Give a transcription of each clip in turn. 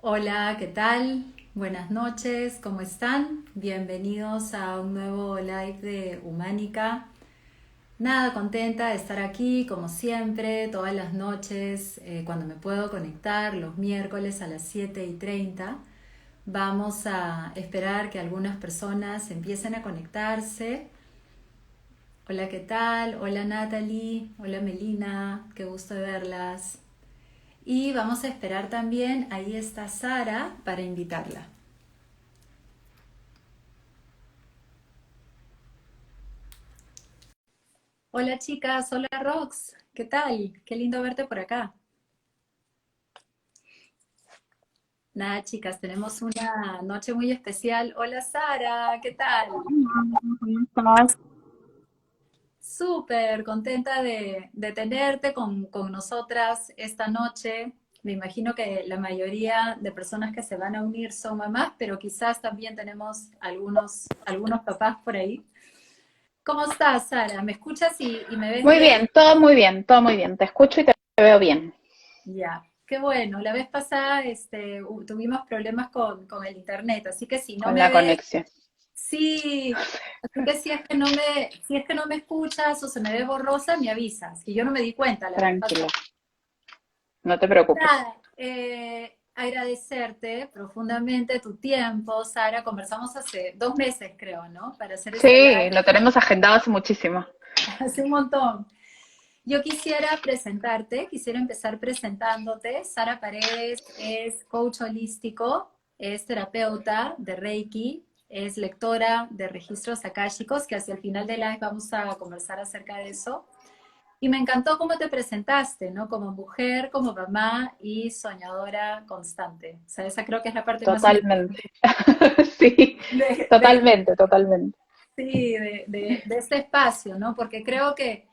Hola, ¿qué tal? Buenas noches, ¿cómo están? Bienvenidos a un nuevo live de Humánica. Nada, contenta de estar aquí, como siempre, todas las noches, cuando me puedo conectar, los miércoles a las 7:30. Vamos a esperar que algunas personas empiecen a conectarse. Hola, ¿qué tal? Hola Natalie, hola Melina, qué gusto de verlas. Y vamos a esperar también, ahí está Sara, para invitarla. Hola chicas, hola Rox, ¿qué tal? Qué lindo verte por acá. Nada chicas, tenemos una noche muy especial. Hola Sara, ¿qué tal? ¿Cómo estás? Súper contenta de tenerte con nosotras esta noche. Me imagino que la mayoría de personas que se van a unir son mamás, pero quizás también tenemos algunos papás por ahí. ¿Cómo estás, Sara? ¿Me escuchas y me ves Muy bien? bien, todo muy bien, todo muy bien. Te escucho y te veo bien Ya, qué bueno. La vez pasada tuvimos problemas con el internet, así que si no con me la ves, conexión. sí, así que si es que no me escuchas o se me ve borrosa, me avisas, que yo no me di cuenta la vez Tranquila, pasada. no te preocupes. Nada, agradecerte profundamente tu tiempo, Sara. Conversamos hace 2 meses, creo, ¿no? Para hacer este Sí, live, lo tenemos agendado hace muchísimo. hace un montón. Yo quisiera empezar presentándote. Sara Paredes es coach holístico, es terapeuta de Reiki, es lectora de registros akáshicos, que hacia el final de live vamos a conversar acerca de eso. Y me encantó cómo te presentaste, ¿no? Como mujer, como mamá y soñadora constante. O sea, esa creo que es la parte más Totalmente. importante Sí, de, de- totalmente, totalmente. sí, de este espacio, ¿no? Porque creo que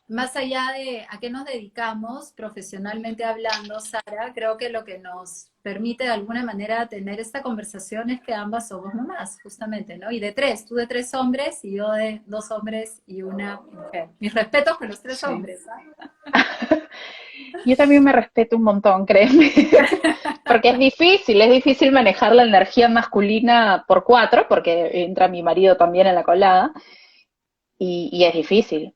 más allá de a qué nos dedicamos profesionalmente hablando, Sara, creo que lo que nos permite de alguna manera tener esta conversación es que ambas somos mamás, justamente, ¿no? Y de tres, tú de tres hombres y yo de dos hombres y una mujer. Mis respetos con los tres Sí. hombres, ¿ah? Yo también me respeto un montón, créeme. Porque es difícil manejar la energía masculina por cuatro, porque entra mi marido también en la colada, y es difícil.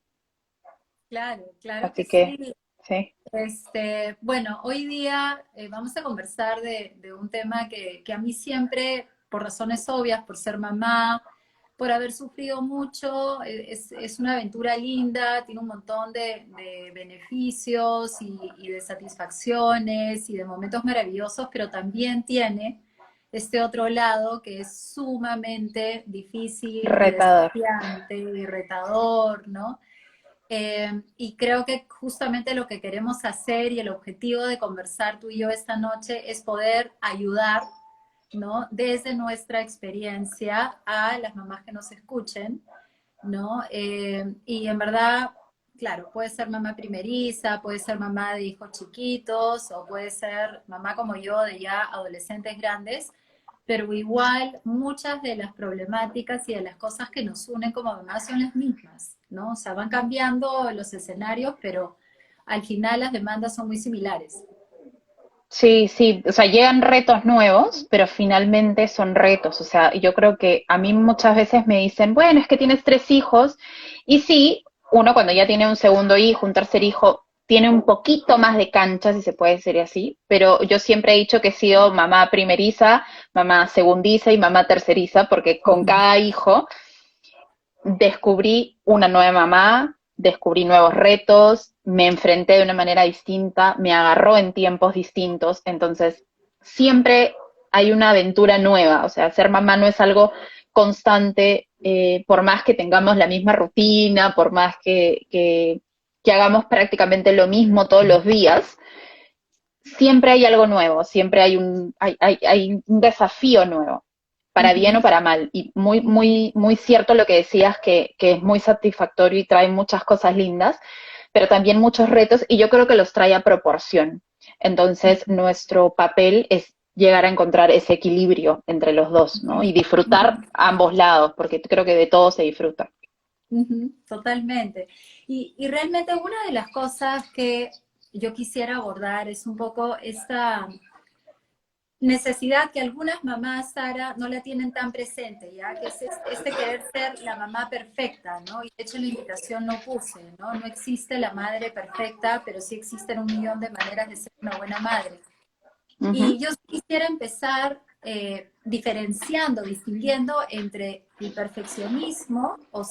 Claro, claro que Así que, sí. sí. Bueno, hoy día vamos a conversar de un tema que a mí siempre, por razones obvias, por ser mamá, por haber sufrido mucho, es una aventura linda, tiene un montón de beneficios y de satisfacciones y de momentos maravillosos, pero también tiene este otro lado que es sumamente difícil y Retador. desafiante y retador, ¿no? Y creo que justamente lo que queremos hacer y el objetivo de conversar tú y yo esta noche es poder ayudar, ¿no? Desde nuestra experiencia a las mamás que nos escuchen, ¿no? Y en verdad, claro, puede ser mamá primeriza, puede ser mamá de hijos chiquitos o puede ser mamá como yo de ya adolescentes grandes, pero igual muchas de las problemáticas y de las cosas que nos unen como mamás son las mismas, ¿no? O sea, van cambiando los escenarios, pero al final las demandas son muy similares. Sí, sí, o sea, llegan retos nuevos, pero finalmente son retos. O sea, yo creo que a mí muchas veces me dicen, bueno, es que tienes tres hijos. Y sí, uno cuando ya tiene un segundo hijo, un tercer hijo, tiene un poquito más de cancha, si se puede decir así. Pero yo siempre he dicho que he sido mamá primeriza, mamá segundiza y mamá terceriza, porque con cada hijo descubrí una nueva mamá, descubrí nuevos retos, me enfrenté de una manera distinta, me agarró en tiempos distintos, entonces siempre hay una aventura nueva, o sea, ser mamá no es algo constante, por más que tengamos la misma rutina, por más que hagamos prácticamente lo mismo todos los días, siempre hay algo nuevo, siempre hay un desafío nuevo, para bien o Ujú. para mal. Y muy, muy, muy cierto lo que decías, que es muy satisfactorio y trae muchas cosas lindas, pero también muchos retos, y yo creo que los trae a proporción. Entonces, nuestro papel es llegar a encontrar ese equilibrio entre los dos, ¿no? Y disfrutar ambos lados, porque creo que de todo se disfruta. Ujú, totalmente. Y realmente una de las cosas que yo quisiera abordar es un poco necesidad que algunas mamás, Sara, no la tienen tan presente, ¿ya? Que es este querer ser la mamá perfecta, ¿no? Y de hecho en la invitación no puse, ¿no? No existe la madre perfecta, pero sí existen 1 millón de maneras de ser una buena madre. Ujú. Y yo quisiera empezar diferenciando, distinguiendo entre el perfeccionismo o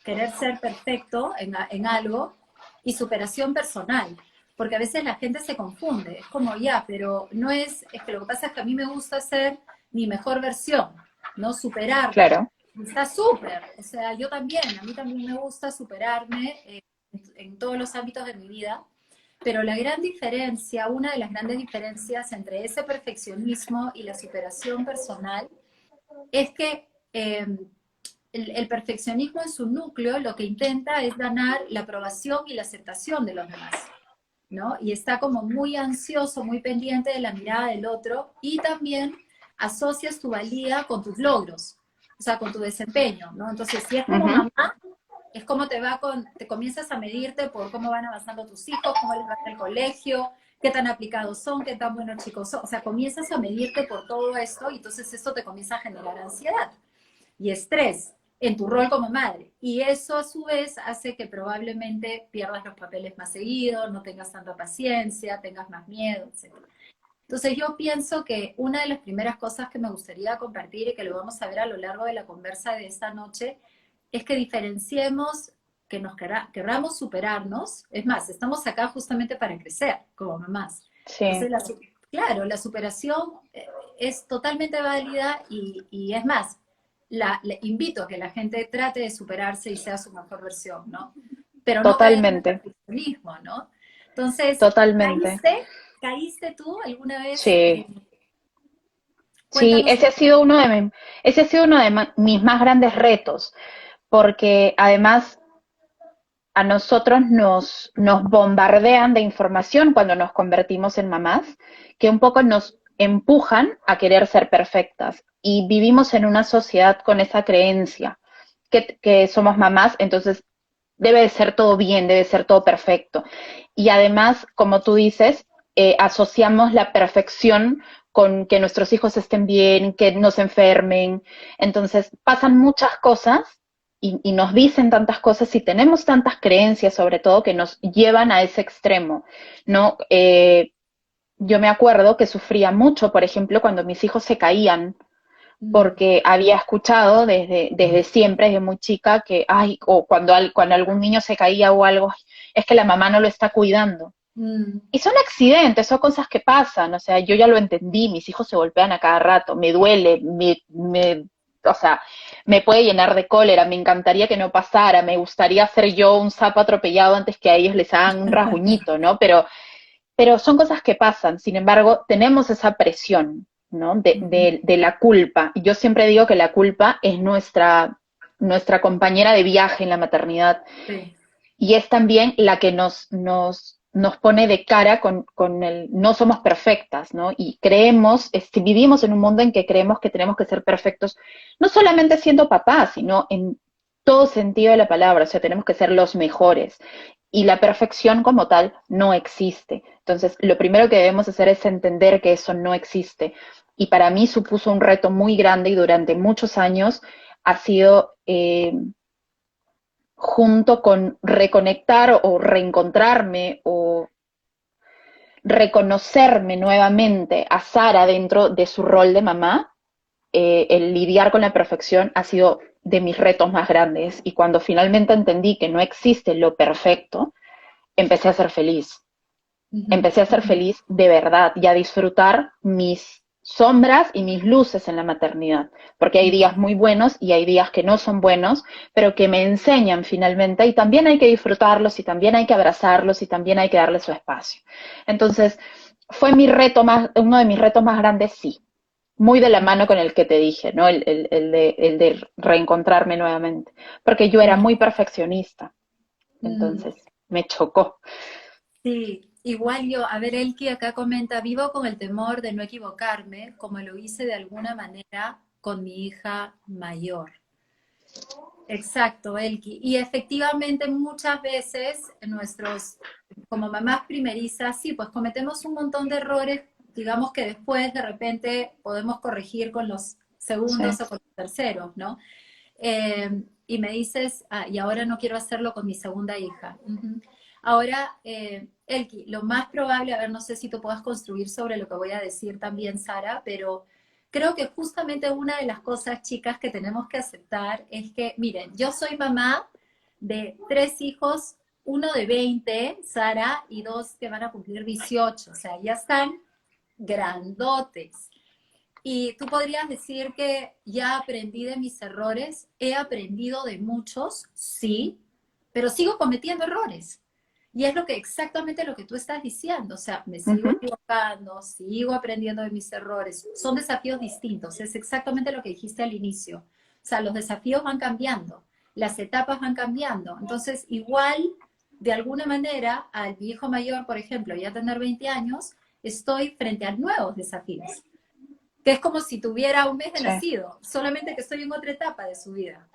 querer ser perfecto en algo y superación personal. Porque a veces la gente se confunde, es como ya, pero no es que lo que pasa es que a mí me gusta ser mi mejor versión, ¿no? Superarme. Claro, Está súper, o sea, yo también, a mí también me gusta superarme en todos los ámbitos de mi vida, pero la gran diferencia, una de las grandes diferencias entre ese perfeccionismo y la superación personal es que el perfeccionismo en su núcleo lo que intenta es ganar la aprobación y la aceptación de los demás, ¿no? Y está como muy ansioso, muy pendiente de la mirada del otro y también asocias tu valía con tus logros, o sea, con tu desempeño, ¿no? Entonces, si es como ujú, mamá, es como te comienzas a medirte por cómo van avanzando tus hijos, cómo les va en el colegio, qué tan aplicados son, qué tan buenos chicos son. O sea, comienzas a medirte por todo esto y entonces esto te comienza a generar ansiedad y estrés en tu rol como madre. Y eso a su vez hace que probablemente pierdas los papeles más seguidos, no tengas tanta paciencia, tengas más miedo, etc. Entonces yo pienso que una de las primeras cosas que me gustaría compartir y que lo vamos a ver a lo largo de la conversa de esta noche es que diferenciemos que querramos superarnos. Es más, estamos acá justamente para crecer como mamás. sí, Entonces, claro, la superación es totalmente válida y es más, le invito a que la gente trate de superarse y sea su mejor versión, ¿no? Pero no caer en el totalmente, perfeccionismo, ¿no? Entonces, totalmente. ¿caíste tú alguna vez? Sí, sí, Cuéntanos un poco. ese ha sido uno de mis más grandes retos, porque además a nosotros nos bombardean de información cuando nos convertimos en mamás, que un poco nos empujan a querer ser perfectas. Y vivimos en una sociedad con esa creencia, que somos mamás, entonces debe de ser todo bien, debe ser todo perfecto. Y además, como tú dices, asociamos la perfección con que nuestros hijos estén bien, que no se enfermen. Entonces, pasan muchas cosas y nos dicen tantas cosas y tenemos tantas creencias, sobre todo, que nos llevan a ese extremo, ¿no? Yo me acuerdo que sufría mucho, por ejemplo, cuando mis hijos se caían, Mm, porque había escuchado desde siempre, desde muy chica, que, ay, o cuando algún niño se caía o algo, es que la mamá no lo está cuidando. mm, Y son accidentes, son cosas que pasan, o sea, yo ya lo entendí, mis hijos se golpean a cada rato, me duele, o sea, me puede llenar de cólera, me encantaría que no pasara, me gustaría ser yo un sapo atropellado antes que a ellos les hagan un rasguñito, ¿no? Pero son cosas que pasan, sin embargo, tenemos esa presión, ¿no? ujú, De la culpa. Y yo siempre digo que la culpa es nuestra compañera de viaje en la maternidad sí. y es también la que nos pone de cara con el no somos perfectas, ¿no? Y creemos, vivimos en un mundo en que creemos que tenemos que ser perfectos, no solamente siendo papás, sino en todo sentido de la palabra, o sea, tenemos que ser los mejores. Y la perfección como tal no existe. Entonces, lo primero que debemos hacer es entender que eso no existe. Y para mí supuso un reto muy grande y durante muchos años ha sido junto con reconectar o reencontrarme o reconocerme nuevamente a Sara dentro de su rol de mamá, el lidiar con la perfección ha sido de mis retos más grandes. Y cuando finalmente entendí que no existe lo perfecto, empecé a ser feliz. Ujú, Empecé a ser ujú, feliz de verdad y a disfrutar mis sombras y mis luces en la maternidad, porque hay días muy buenos y hay días que no son buenos, pero que me enseñan finalmente y también hay que disfrutarlos y también hay que abrazarlos y también hay que darles su espacio. Entonces, fue uno de mis retos más grandes, sí, muy de la mano con el que te dije, ¿no? El de reencontrarme nuevamente, porque yo era muy perfeccionista, mm. entonces me chocó. Sí, igual yo, a ver, Elki acá comenta, vivo con el temor de no equivocarme, como lo hice de alguna manera con mi hija mayor. Exacto, Elki. Y efectivamente muchas veces como mamás primerizas, sí, pues cometemos un montón de errores digamos que después de repente podemos corregir con los Sí. segundos o con los terceros, ¿no? Y me dices, y ahora no quiero hacerlo con mi segunda hija. Ujú. Ahora, Elki, lo más probable, a ver, no sé si tú puedas construir sobre lo que voy a decir también, Sara, pero creo que justamente una de las cosas, chicas, que tenemos que aceptar es que, miren, yo soy mamá de 3 hijos, uno de 20, Sara, y 2 que van a cumplir 18, o sea, ya están grandotes. Y tú podrías decir que ya aprendí de mis errores, he aprendido de muchos, sí, pero sigo cometiendo errores. Y es lo que exactamente lo que tú estás diciendo, o sea, me sigo Ujú. equivocando, sigo aprendiendo de mis errores. Son desafíos distintos, es exactamente lo que dijiste al inicio. O sea, los desafíos van cambiando, las etapas van cambiando. Entonces, igual, de alguna manera, al mi hijo mayor, por ejemplo, ya tener 20 años, estoy frente a nuevos desafíos, que es como si tuviera un mes de Sí. nacido, solamente que estoy en otra etapa de su vida.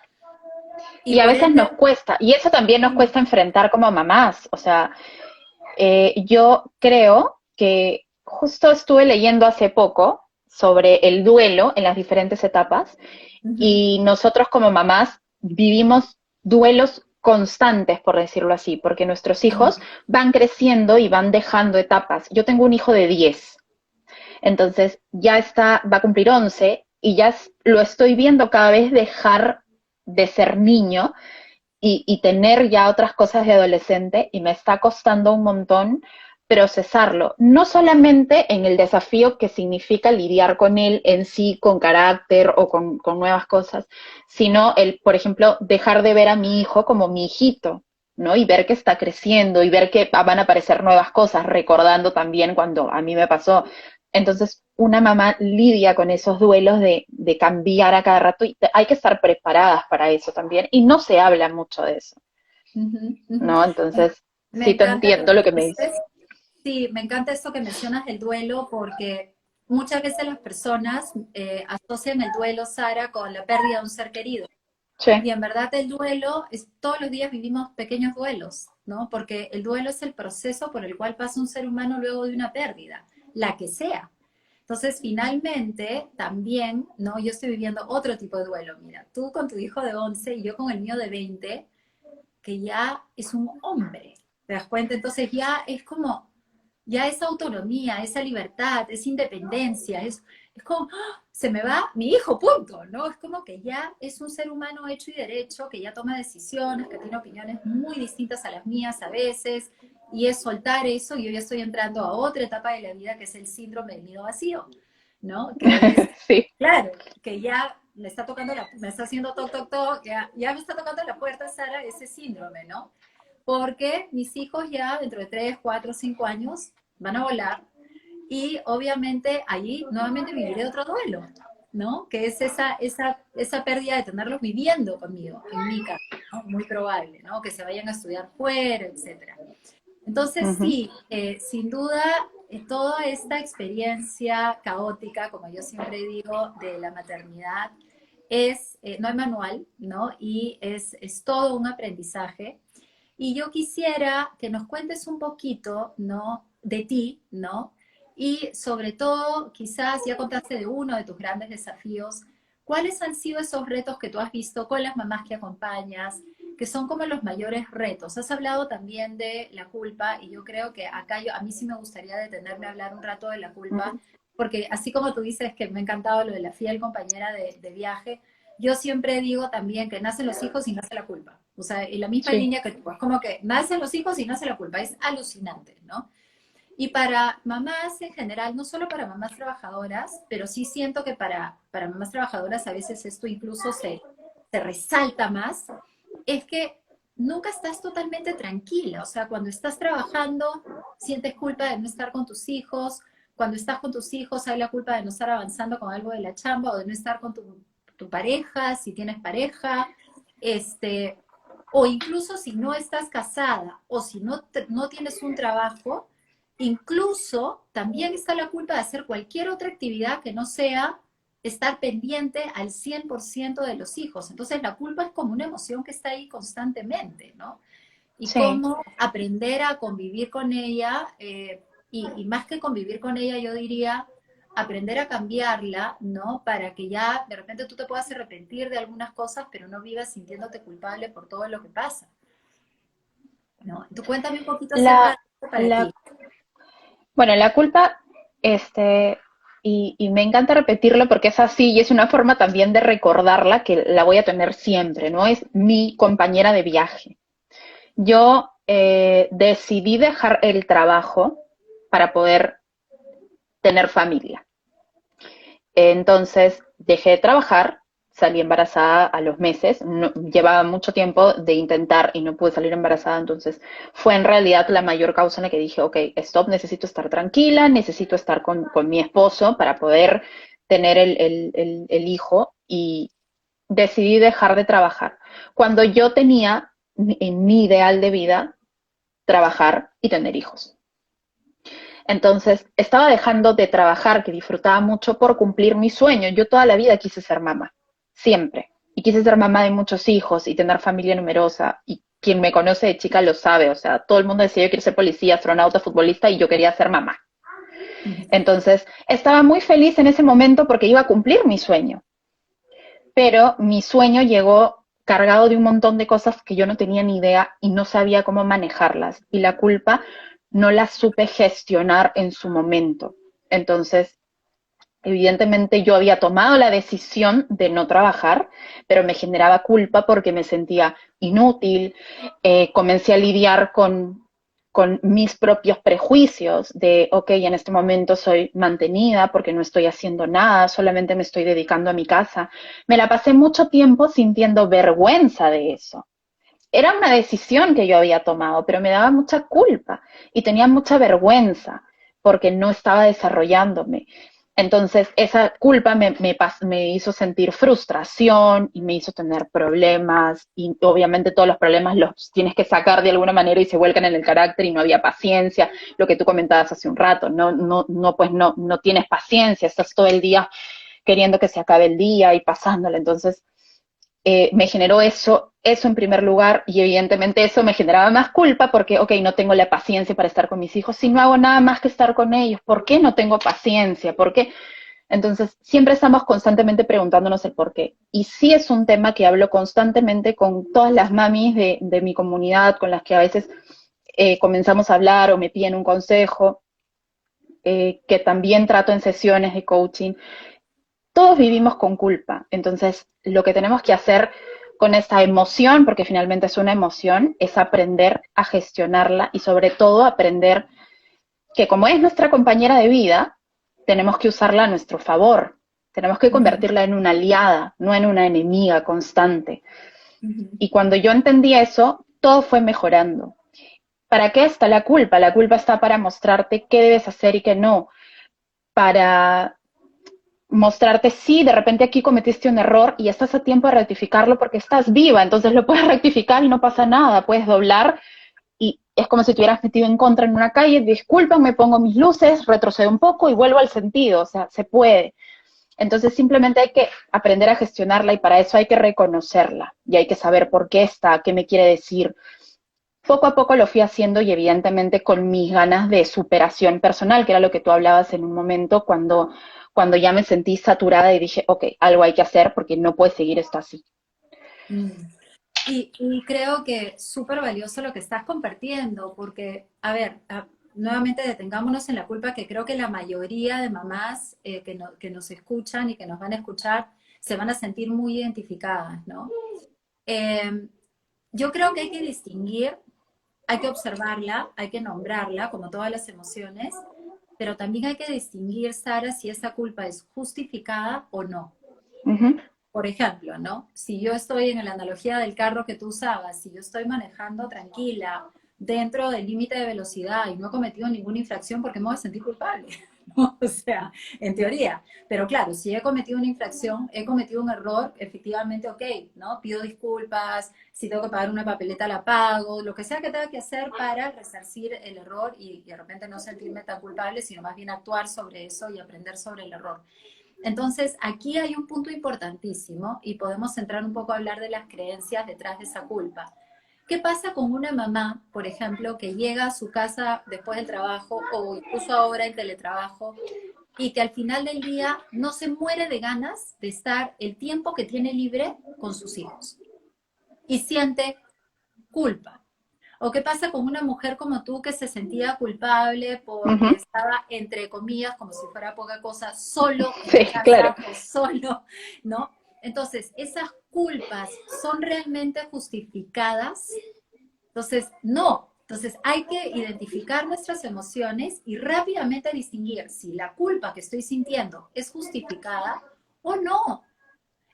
Y Y a por veces nos ende, cuesta, y eso también nos cuesta enfrentar como mamás. O sea, yo creo que justo estuve leyendo hace poco sobre el duelo en las diferentes etapas uh-huh, y nosotros como mamás vivimos duelos constantes, por decirlo así, porque nuestros hijos van creciendo y van dejando etapas. Yo tengo un hijo de 10, entonces ya está, va a cumplir 11 y ya lo estoy viendo cada vez dejar de ser niño y tener ya otras cosas de adolescente y me está costando un montón procesarlo, no solamente en el desafío que significa lidiar con él en sí, con carácter o con nuevas cosas, sino el, por ejemplo, dejar de ver a mi hijo como mi hijito, ¿no? Y ver que está creciendo y ver que van a aparecer nuevas cosas, recordando también cuando a mí me pasó. Entonces, una mamá lidia con esos duelos de cambiar a cada rato y hay que estar preparadas para eso también. Y no se habla mucho de eso, uh-huh, uh-huh. ¿no? Me, Entonces, me sí te encanta lo entiendo que lo que me dices. dices. Sí, me encanta esto que mencionas del duelo, porque muchas veces las personas asocian el duelo, Sara, con la pérdida de un ser querido. Sí, Y en verdad el duelo es, todos los días vivimos pequeños duelos, ¿no? Porque el duelo es el proceso por el cual pasa un ser humano luego de una pérdida, la que sea. Entonces, finalmente, también, ¿no? Yo estoy viviendo otro tipo de duelo. Mira, tú con tu hijo de 11 y yo con el mío de 20, que ya es un hombre, ¿te das cuenta? Entonces ya es como, ya esa autonomía, esa libertad, esa independencia, es como, ¡ah! Se me va mi hijo, punto, ¿no? Es como que ya es un ser humano hecho y derecho, que ya toma decisiones, que tiene opiniones muy distintas a las mías a veces, y es soltar eso, y yo ya estoy entrando a otra etapa de la vida que es el síndrome del nido vacío, ¿no? Que es, sí, claro, que ya me está tocando me está haciendo toc, toc, toc, ya me está tocando la puerta, Sara, ese síndrome, ¿no? Porque mis hijos ya dentro de 3, 4, 5 años van a volar y obviamente allí nuevamente viviré otro duelo, ¿no? Que es esa pérdida de tenerlos viviendo conmigo, en mi casa, ¿no? Muy probable, ¿no? Que se vayan a estudiar fuera, etcétera. Entonces ujú, sí, sin duda, toda esta experiencia caótica, como yo siempre digo, de la maternidad, no hay manual, ¿no? Y es todo un aprendizaje. Y yo quisiera que nos cuentes un poquito, ¿no? De ti, ¿no? Y sobre todo, quizás ya contaste de uno de tus grandes desafíos. ¿Cuáles han sido esos retos que tú has visto con las mamás que acompañas, que son como los mayores retos? Has hablado también de la culpa y yo creo que acá a mí sí me gustaría detenerme a hablar un rato de la culpa, ujú. porque así como tú dices que me ha encantado lo de la fiel compañera de viaje, yo siempre digo también que nacen los hijos y nace la culpa. O sea, en la misma Sí, línea que tú, es como que nacen los hijos y nace la culpa. Es alucinante, ¿no? Y para mamás en general, no solo para mamás trabajadoras, pero sí siento que para mamás trabajadoras a veces esto incluso se resalta más, es que nunca estás totalmente tranquila. O sea, cuando estás trabajando, sientes culpa de no estar con tus hijos. Cuando estás con tus hijos, hay la culpa de no estar avanzando con algo de la chamba o de no estar con tu pareja, si tienes pareja. Este, o incluso si no estás casada o si no tienes un trabajo, incluso también está la culpa de hacer cualquier otra actividad que no sea estar pendiente al 100% de los hijos. Entonces la culpa es como una emoción que está ahí constantemente, ¿no? Y sí. cómo aprender a convivir con ella. y más que convivir con ella, yo diría aprender a cambiarla, ¿no? Para que ya de repente tú te puedas arrepentir de algunas cosas, pero no vivas sintiéndote culpable por todo lo que pasa, ¿no? Tú cuéntame un poquito acerca de La, esto para la, ti. bueno, la culpa, este, y me encanta repetirlo porque es así y es una forma también de recordarla que la voy a tener siempre, ¿no? Es mi compañera de viaje. Yo decidí dejar el trabajo para poder tener familia. Entonces dejé de trabajar, salí embarazada a los meses, no, llevaba mucho tiempo de intentar y no pude salir embarazada, entonces fue en realidad la mayor causa en la que dije, ok, stop, necesito estar tranquila, necesito estar con mi esposo para poder tener el hijo y decidí dejar de trabajar. Cuando yo tenía en mi ideal de vida trabajar y tener hijos. Entonces, estaba dejando de trabajar, que disfrutaba mucho, por cumplir mi sueño. Yo toda la vida quise ser mamá, siempre. Y quise ser mamá de muchos hijos y tener familia numerosa. Y quien me conoce de chica lo sabe. O sea, todo el mundo decía yo quiero ser policía, astronauta, futbolista y yo quería ser mamá. Entonces, estaba muy feliz en ese momento porque iba a cumplir mi sueño. Pero mi sueño llegó cargado de un montón de cosas que yo no tenía ni idea y no sabía cómo manejarlas. Y la culpa no la supe gestionar en su momento. Entonces, evidentemente yo había tomado la decisión de no trabajar, pero me generaba culpa porque me sentía inútil, comencé a lidiar con mis propios prejuicios de, ok, en este momento soy mantenida porque no estoy haciendo nada, solamente me estoy dedicando a mi casa. Me la pasé mucho tiempo sintiendo vergüenza de eso. Era una decisión que yo había tomado, pero me daba mucha culpa y tenía mucha vergüenza porque no estaba desarrollándome. Entonces, esa culpa me hizo sentir frustración y me hizo tener problemas y obviamente todos los problemas los tienes que sacar de alguna manera y se vuelcan en el carácter y no había paciencia, lo que tú comentabas hace un rato, no tienes paciencia, estás todo el día queriendo que se acabe el día y pasándole. Entonces, me generó eso en primer lugar y evidentemente eso me generaba más culpa porque, ok, no tengo la paciencia para estar con mis hijos, si no hago nada más que estar con ellos, ¿por qué no tengo paciencia? ¿Por qué? Entonces, siempre estamos constantemente preguntándonos el por qué. Y sí es un tema que hablo constantemente con todas las mamis de mi comunidad, con las que a veces comenzamos a hablar o me piden un consejo, que también trato en sesiones de coaching. Todos vivimos con culpa, entonces lo que tenemos que hacer con esa emoción, porque finalmente es una emoción, es aprender a gestionarla y sobre todo aprender que como es nuestra compañera de vida, tenemos que usarla a nuestro favor, tenemos que Ujú, convertirla en una aliada, no en una enemiga constante. ujú, Y cuando yo entendí eso, todo fue mejorando. ¿Para qué está la culpa? La culpa está para mostrarte qué debes hacer y qué no, para mostrarte si de repente aquí cometiste un error y estás a tiempo de rectificarlo porque estás viva, entonces lo puedes rectificar y no pasa nada, puedes doblar y es como si te hubieras metido en contra en una calle, disculpen, me pongo mis luces, retrocedo un poco y vuelvo al sentido, o sea, se puede. Entonces simplemente hay que aprender a gestionarla y para eso hay que reconocerla y hay que saber por qué está, qué me quiere decir. Poco a poco lo fui haciendo y evidentemente con mis ganas de superación personal, que era lo que tú hablabas en un momento cuando ya me sentí saturada y dije, ok, algo hay que hacer porque no puede seguir esto así. mm. Y creo que es súper valioso lo que estás compartiendo, porque, a ver, nuevamente detengámonos en la culpa, que creo que la mayoría de mamás que nos escuchan y que nos van a escuchar se van a sentir muy identificadas, ¿no? Eh, yo creo que hay que distinguir, hay que observarla, hay que nombrarla, como todas las emociones, pero también hay que distinguir, Sara, si esa culpa es justificada o no. Uh -huh. Por ejemplo, ¿no? Si yo estoy en la analogía del carro que tú usabas, si yo estoy manejando tranquila dentro del límite de velocidad y no he cometido ninguna infracción, ¿por qué me voy a sentir culpable? ¿No? O sea, en teoría. Pero claro, si he cometido una infracción, he cometido un error, efectivamente, ok, ¿no? Pido disculpas, si tengo que pagar una papeleta la pago, lo que sea que tenga que hacer para resarcir el error y de repente no sentirme tan culpable, sino más bien actuar sobre eso y aprender sobre el error. Entonces, aquí hay un punto importantísimo y podemos entrar un poco a hablar de las creencias detrás de esa culpa. ¿Qué pasa con una mamá, por ejemplo, que llega a su casa después del trabajo o incluso ahora el teletrabajo y que al final del día no se muere de ganas de estar el tiempo que tiene libre con sus hijos y siente culpa? ¿O qué pasa con una mujer como tú que se sentía culpable porque Ujú. estaba, entre comillas, como si fuera poca cosa, solo en la Sí, claro. casa o solo, ¿no? Entonces, ¿esas culpas son realmente justificadas? Entonces, no. Entonces, hay que identificar nuestras emociones y rápidamente distinguir si la culpa que estoy sintiendo es justificada o no.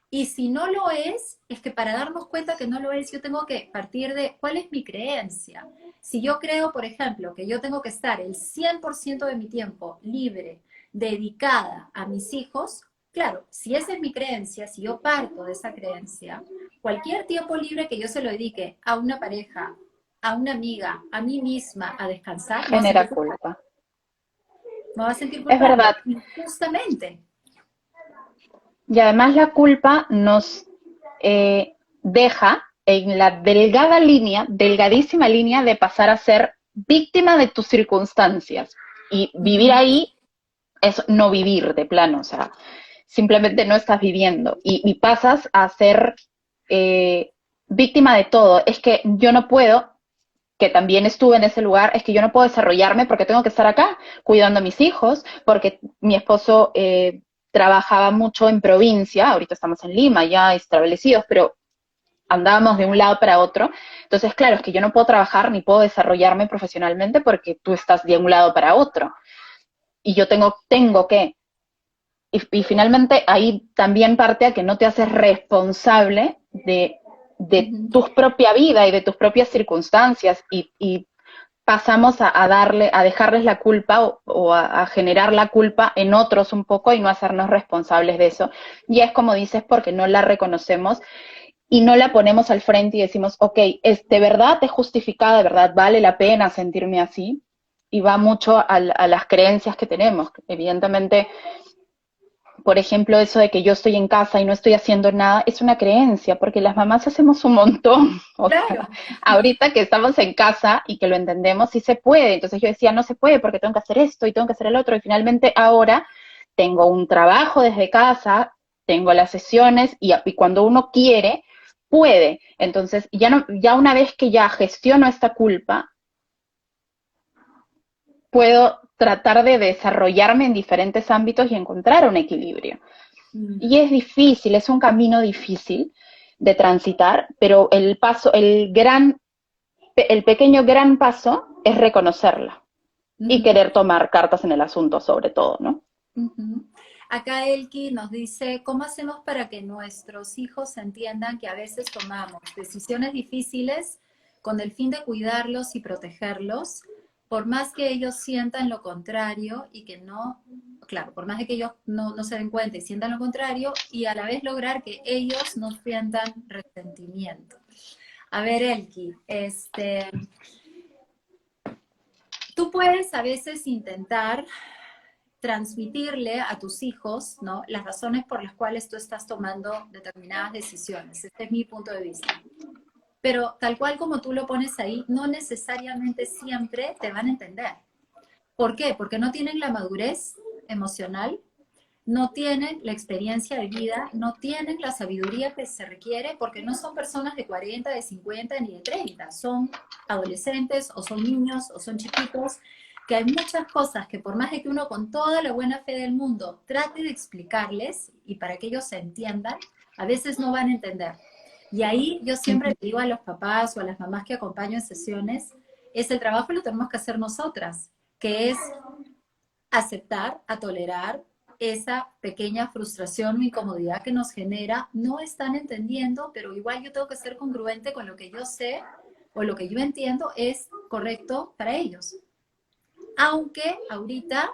Y si no lo es que para darnos cuenta que no lo es, yo tengo que partir de cuál es mi creencia. Si yo creo, por ejemplo, que yo tengo que estar el 100% de mi tiempo libre, dedicada a mis hijos, claro, si esa es mi creencia, si yo parto de esa creencia, cualquier tiempo libre que yo se lo dedique a una pareja, a una amiga, a mí misma, a descansar, me voy a Genera sentir culpable. culpa. Me voy a sentir Es verdad. culpable, injustamente. Y además la culpa nos deja en la delgada línea, delgadísima línea de pasar a ser víctima de tus circunstancias. Y vivir Ujú, ahí es no vivir de plano, o sea, simplemente no estás viviendo y pasas a ser eh, víctima de todo. Es que yo no puedo, que también estuve en ese lugar, es que yo no puedo desarrollarme porque tengo que estar acá cuidando a mis hijos, porque mi esposo trabajaba mucho en provincia, ahorita estamos en Lima ya establecidos, pero andábamos de un lado para otro. Entonces, claro, es que yo no puedo trabajar ni puedo desarrollarme profesionalmente porque tú estás de un lado para otro. Y yo tengo que y finalmente ahí también parte a que no te haces responsable de ujú. tu propia vida y de tus propias circunstancias y pasamos a dejarles la culpa o a generar la culpa en otros un poco y no hacernos responsables de eso. Y es como dices, porque no la reconocemos y no la ponemos al frente y decimos, ok, ¿es de verdad es justificada, de verdad vale la pena sentirme así? Y va mucho a las creencias que tenemos. Evidentemente, por ejemplo, eso de que yo estoy en casa y no estoy haciendo nada, es una creencia, porque las mamás hacemos un montón. O sea, Claro. ahorita que estamos en casa y que lo entendemos, sí se puede. Entonces yo decía, no se puede porque tengo que hacer esto y tengo que hacer el otro. Y finalmente ahora tengo un trabajo desde casa, tengo las sesiones y cuando uno quiere, puede. Entonces, ya, no, ya una vez que ya gestiono esta culpa, puedo tratar de desarrollarme en diferentes ámbitos y encontrar un equilibrio. Mm. Y es difícil, es un camino difícil de transitar, pero el paso, el pequeño gran paso es reconocerla y Ujú, querer tomar cartas en el asunto sobre todo, ¿no? ujú. Acá Elki nos dice, ¿cómo hacemos para que nuestros hijos entiendan que a veces tomamos decisiones difíciles con el fin de cuidarlos y protegerlos, por más que ellos sientan lo contrario y que no, claro, por más de que ellos no se den cuenta y sientan lo contrario, y a la vez lograr que ellos no sientan resentimiento? A ver, Elki, tú puedes a veces intentar transmitirle a tus hijos, ¿no? Las razones por las cuales tú estás tomando determinadas decisiones. Este es mi punto de vista. Pero tal cual como tú lo pones ahí, no necesariamente siempre te van a entender. ¿Por qué? Porque no tienen la madurez emocional, no tienen la experiencia de vida, no tienen la sabiduría que se requiere, porque no son personas de 40, de 50 ni de 30, son adolescentes o son niños o son chiquitos, que hay muchas cosas que por más de que uno con toda la buena fe del mundo trate de explicarles y para que ellos se entiendan, a veces no van a entender. Y ahí yo siempre le digo a los papás o a las mamás que acompaño en sesiones, es el trabajo lo tenemos que hacer nosotras, que es aceptar, a tolerar esa pequeña frustración o incomodidad que nos genera, no están entendiendo, pero igual yo tengo que ser congruente con lo que yo sé o lo que yo entiendo es correcto para ellos. Aunque ahorita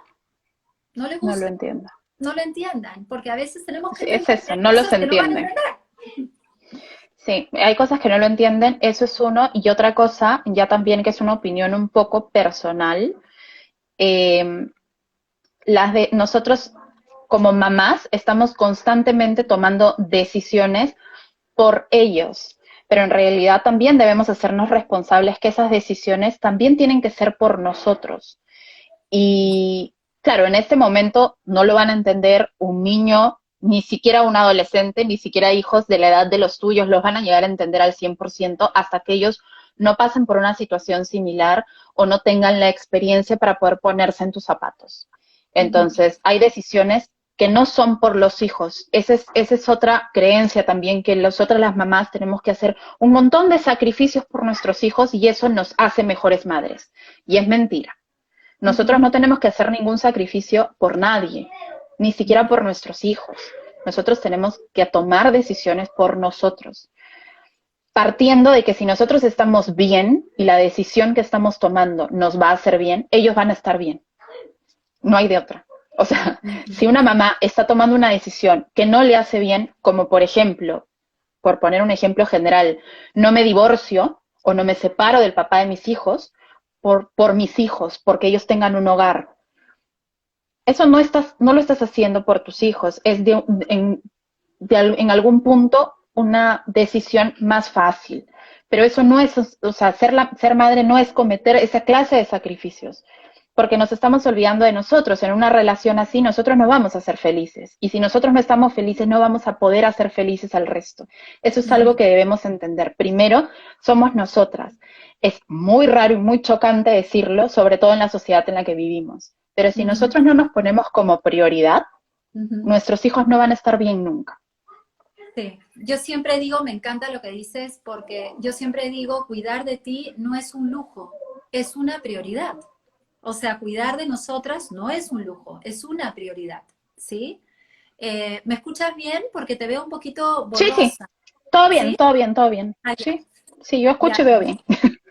no les No lo guste, entiendo. no lo entiendan, porque a veces tenemos que Sí, es entender eso, que hay no los cosas que no van a entienden. entender. Sí, hay cosas que no lo entienden, eso es uno, y otra cosa, ya también que es una opinión un poco personal, eh, las de nosotros como mamás estamos constantemente tomando decisiones por ellos. pero en realidad también debemos hacernos responsables que esas decisiones también tienen que ser por nosotros. Y claro, en este momento no lo van a entender un niño, ni siquiera un adolescente, ni siquiera hijos de la edad de los tuyos, los van a llegar a entender al 100% hasta que ellos no pasen por una situación similar o no tengan la experiencia para poder ponerse en tus zapatos. Entonces, hay decisiones que no son por los hijos. Esa es otra creencia también, que nosotras las mamás tenemos que hacer un montón de sacrificios por nuestros hijos y eso nos hace mejores madres. Y es mentira. Nosotros no tenemos que hacer ningún sacrificio por nadie, ni siquiera por nuestros hijos. Nosotros tenemos que tomar decisiones por nosotros, partiendo de que si nosotros estamos bien y la decisión que estamos tomando nos va a hacer bien, ellos van a estar bien. No hay de otra. O sea, si una mamá está tomando una decisión que no le hace bien, como por ejemplo, por poner un ejemplo general, no me divorcio o no me separo del papá de mis hijos por mis hijos, porque ellos tengan un hogar. Eso no lo estás haciendo por tus hijos, es en algún punto una decisión más fácil. Pero eso no es, o sea, ser madre no es cometer esa clase de sacrificios, porque nos estamos olvidando de nosotros. En una relación así, nosotros no vamos a ser felices. Y si nosotros no estamos felices, no vamos a poder hacer felices al resto. Eso es algo que debemos entender. Primero, somos nosotras. Es muy raro y muy chocante decirlo, sobre todo en la sociedad en la que vivimos. Pero si nosotros no nos ponemos como prioridad, nuestros hijos no van a estar bien nunca. Sí, yo siempre digo, me encanta lo que dices, porque yo siempre digo, cuidar de ti no es un lujo, es una prioridad. O sea, cuidar de nosotras no es un lujo, es una prioridad, ¿sí? ¿Me escuchas bien? Porque te veo un poquito Sí, sí, borrosa, todo bien, ¿sí? todo bien, todo bien. Ah, ya, Sí, sí, yo escucho ya, y veo bien.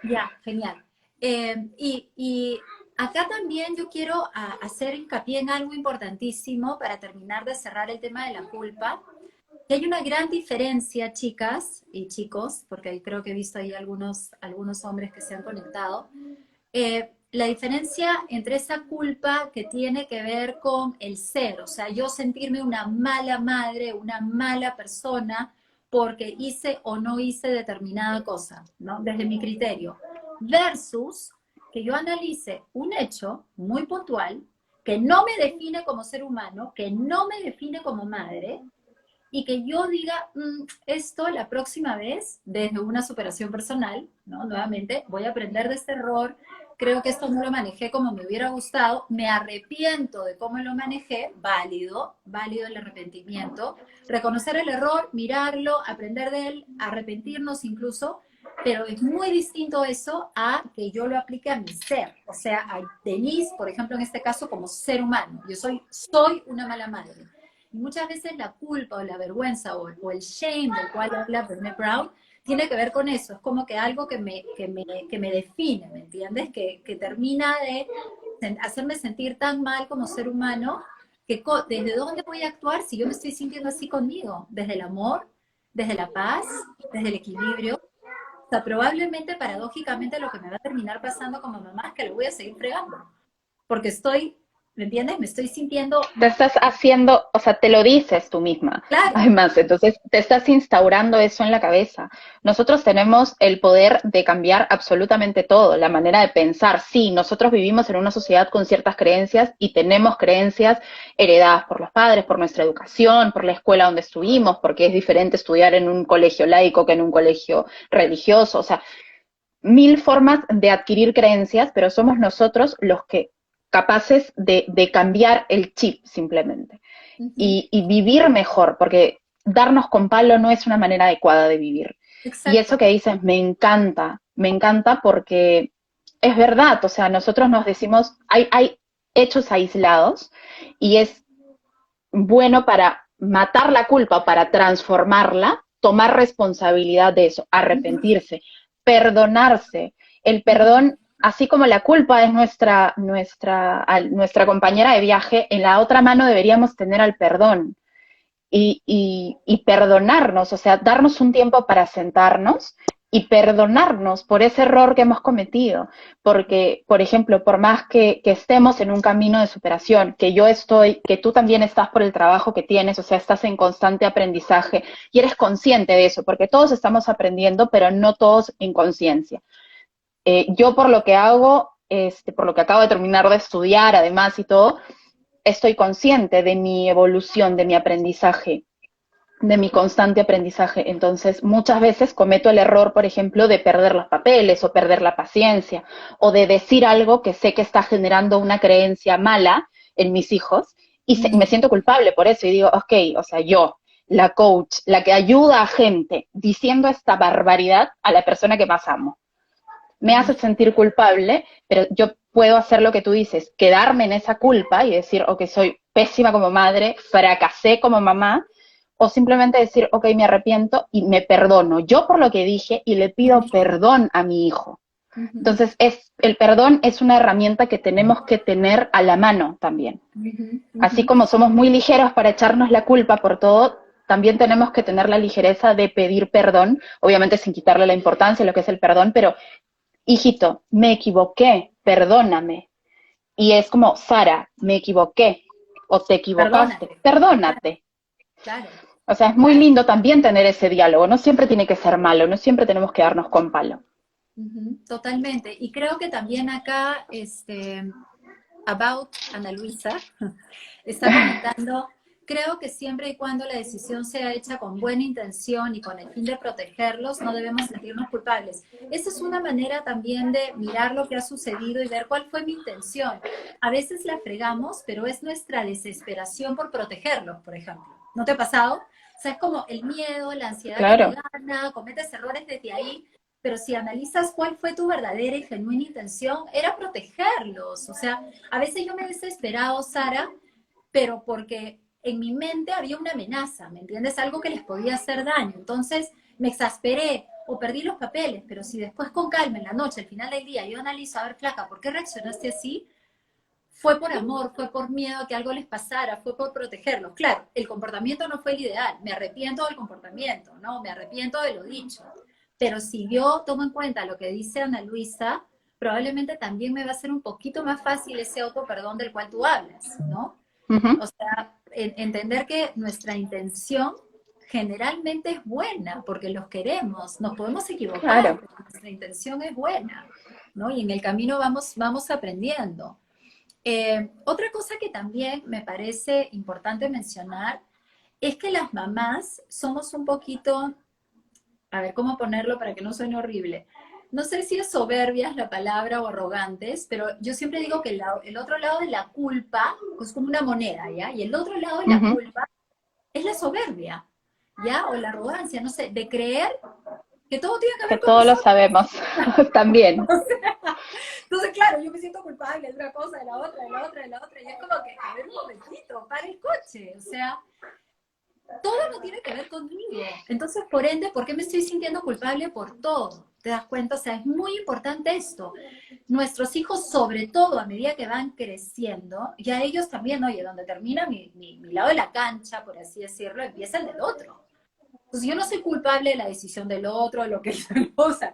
ya, genial. Y acá también yo quiero hacer hincapié en algo importantísimo para terminar de cerrar el tema de la culpa. Que hay una gran diferencia, chicas y chicos, porque ahí creo que he visto ahí algunos hombres que se han conectado, la diferencia entre esa culpa que tiene que ver con el ser, o sea, yo sentirme una mala madre, una mala persona, porque hice o no hice determinada cosa, ¿no? Desde mi criterio, versus que yo analice un hecho muy puntual que no me define como ser humano, que no me define como madre, y que yo diga, esto la próxima vez, desde una superación personal, ¿no? Nuevamente, voy a aprender de este error, creo que esto no lo manejé como me hubiera gustado, me arrepiento de cómo lo manejé, válido, válido el arrepentimiento, reconocer el error, mirarlo, aprender de él, arrepentirnos incluso, pero es muy distinto eso a que yo lo aplique a mi ser, o sea, a Denise, por ejemplo, en este caso, como ser humano, yo soy una mala madre. Y muchas veces la culpa o la vergüenza o el shame del cual habla Brené Brown tiene que ver con eso. Es como que algo que me define, ¿me entiendes? Que termina de hacerme sentir tan mal como ser humano que desde dónde voy a actuar si yo me estoy sintiendo así conmigo. Desde el amor, desde la paz, desde el equilibrio. O sea, probablemente, paradójicamente, lo que me va a terminar pasando como mamá es que lo voy a seguir fregando. Porque ¿me entiendes? Me estoy sintiendo, Te estás haciendo, o sea, te lo dices tú misma. claro, Además, entonces te estás instaurando eso en la cabeza. Nosotros tenemos el poder de cambiar absolutamente todo, la manera de pensar. Sí, nosotros vivimos en una sociedad con ciertas creencias y tenemos creencias heredadas por los padres, por nuestra educación, por la escuela donde estuvimos, porque es diferente estudiar en un colegio laico que en un colegio religioso. O sea, mil formas de adquirir creencias, pero somos nosotros los que capaces de cambiar el chip simplemente y vivir mejor, porque darnos con palo no es una manera adecuada de vivir. Y eso exacto. que dices me encanta porque es verdad, o sea, nosotros nos decimos, hay hechos aislados y es bueno para matar la culpa, para transformarla, tomar responsabilidad de eso, arrepentirse, perdonarse. El perdón, así como la culpa es nuestra compañera de viaje, en la otra mano deberíamos tener al perdón y perdonarnos, o sea, darnos un tiempo para sentarnos y perdonarnos por ese error que hemos cometido. Porque, por ejemplo, por más que estemos en un camino de superación, que yo estoy, que tú también estás por el trabajo que tienes, o sea, estás en constante aprendizaje y eres consciente de eso, porque todos estamos aprendiendo, pero no todos en conciencia. Yo por lo que hago, por lo que acabo de terminar de estudiar, además y todo, estoy consciente de mi evolución, de mi aprendizaje, de mi constante aprendizaje. Entonces, muchas veces cometo el error, por ejemplo, de perder los papeles o perder la paciencia o de decir algo que sé que está generando una creencia mala en mis hijos y me siento culpable por eso y digo, ok, o sea, yo, la coach, la que ayuda a gente diciendo esta barbaridad a la persona que más amo, me hace sentir culpable, pero yo puedo hacer lo que tú dices, quedarme en esa culpa y decir, ok, soy pésima como madre, fracasé como mamá, o simplemente decir, ok, me arrepiento y me perdono yo por lo que dije y le pido perdón a mi hijo. Entonces, el perdón es una herramienta que tenemos que tener a la mano también. Así como somos muy ligeros para echarnos la culpa por todo, también tenemos que tener la ligereza de pedir perdón, obviamente sin quitarle la importancia a lo que es el perdón, pero hijito, me equivoqué, perdóname. Y es como, Sara, me equivoqué, o te equivocaste, Perdónate. perdónate. Claro, O sea, es muy claro. lindo también tener ese diálogo, no siempre tiene que ser malo, no siempre tenemos que darnos con palo. Totalmente. Y creo que también acá, About Ana Luisa, está comentando, creo que siempre y cuando la decisión sea hecha con buena intención y con el fin de protegerlos, no debemos sentirnos culpables. Esa es una manera también de mirar lo que ha sucedido y ver cuál fue mi intención. A veces la fregamos, pero es nuestra desesperación por protegerlos, por ejemplo. ¿No te ha pasado? O sea, es como el miedo, la ansiedad que te Claro, gana, cometes errores desde ahí, pero si analizas cuál fue tu verdadera y genuina intención, era protegerlos. O sea, a veces yo me he desesperado, Sara, pero porque en mi mente había una amenaza, ¿me entiendes? Algo que les podía hacer daño. Entonces me exasperé o perdí los papeles, pero si después con calma en la noche, al final del día, yo analizo, a ver, flaca, ¿por qué reaccionaste así? Fue por amor, fue por miedo a que algo les pasara, fue por protegerlos. Claro, el comportamiento no fue el ideal, me arrepiento del comportamiento, ¿no? Me arrepiento de lo dicho. Pero si yo tomo en cuenta lo que dice Ana Luisa, probablemente también me va a ser un poquito más fácil ese auto perdón del cual tú hablas, ¿no? uh-huh. O sea, entender que nuestra intención generalmente es buena, porque los queremos, nos podemos equivocar, Claro. pero nuestra intención es buena, ¿no? Y en el camino vamos aprendiendo. Otra cosa que también me parece importante mencionar es que las mamás somos un poquito, a ver cómo ponerlo para que no suene horrible. No sé si es soberbias la palabra o arrogantes, pero yo siempre digo que el otro lado de la culpa es como una moneda, ¿ya? Y el otro lado de la Uh-huh. culpa es la soberbia, ¿ya? O la arrogancia, no sé, de creer que todo tiene que Que ver con todos lo nosotros. sabemos también. Entonces, claro, yo me siento culpable de una cosa, de la otra, de la otra, de la otra, y es como que, a ver un momentito, para el coche, o sea, todo no tiene que ver conmigo. Entonces, por ende, ¿por qué me estoy sintiendo culpable por todo? ¿Te das cuenta? O sea, es muy importante esto. Nuestros hijos, sobre todo a medida que van creciendo, ya ellos también, oye, donde termina mi lado de la cancha, por así decirlo, empieza el del otro. Entonces, yo no soy culpable de la decisión del otro, de lo que hizo el otro. O sea,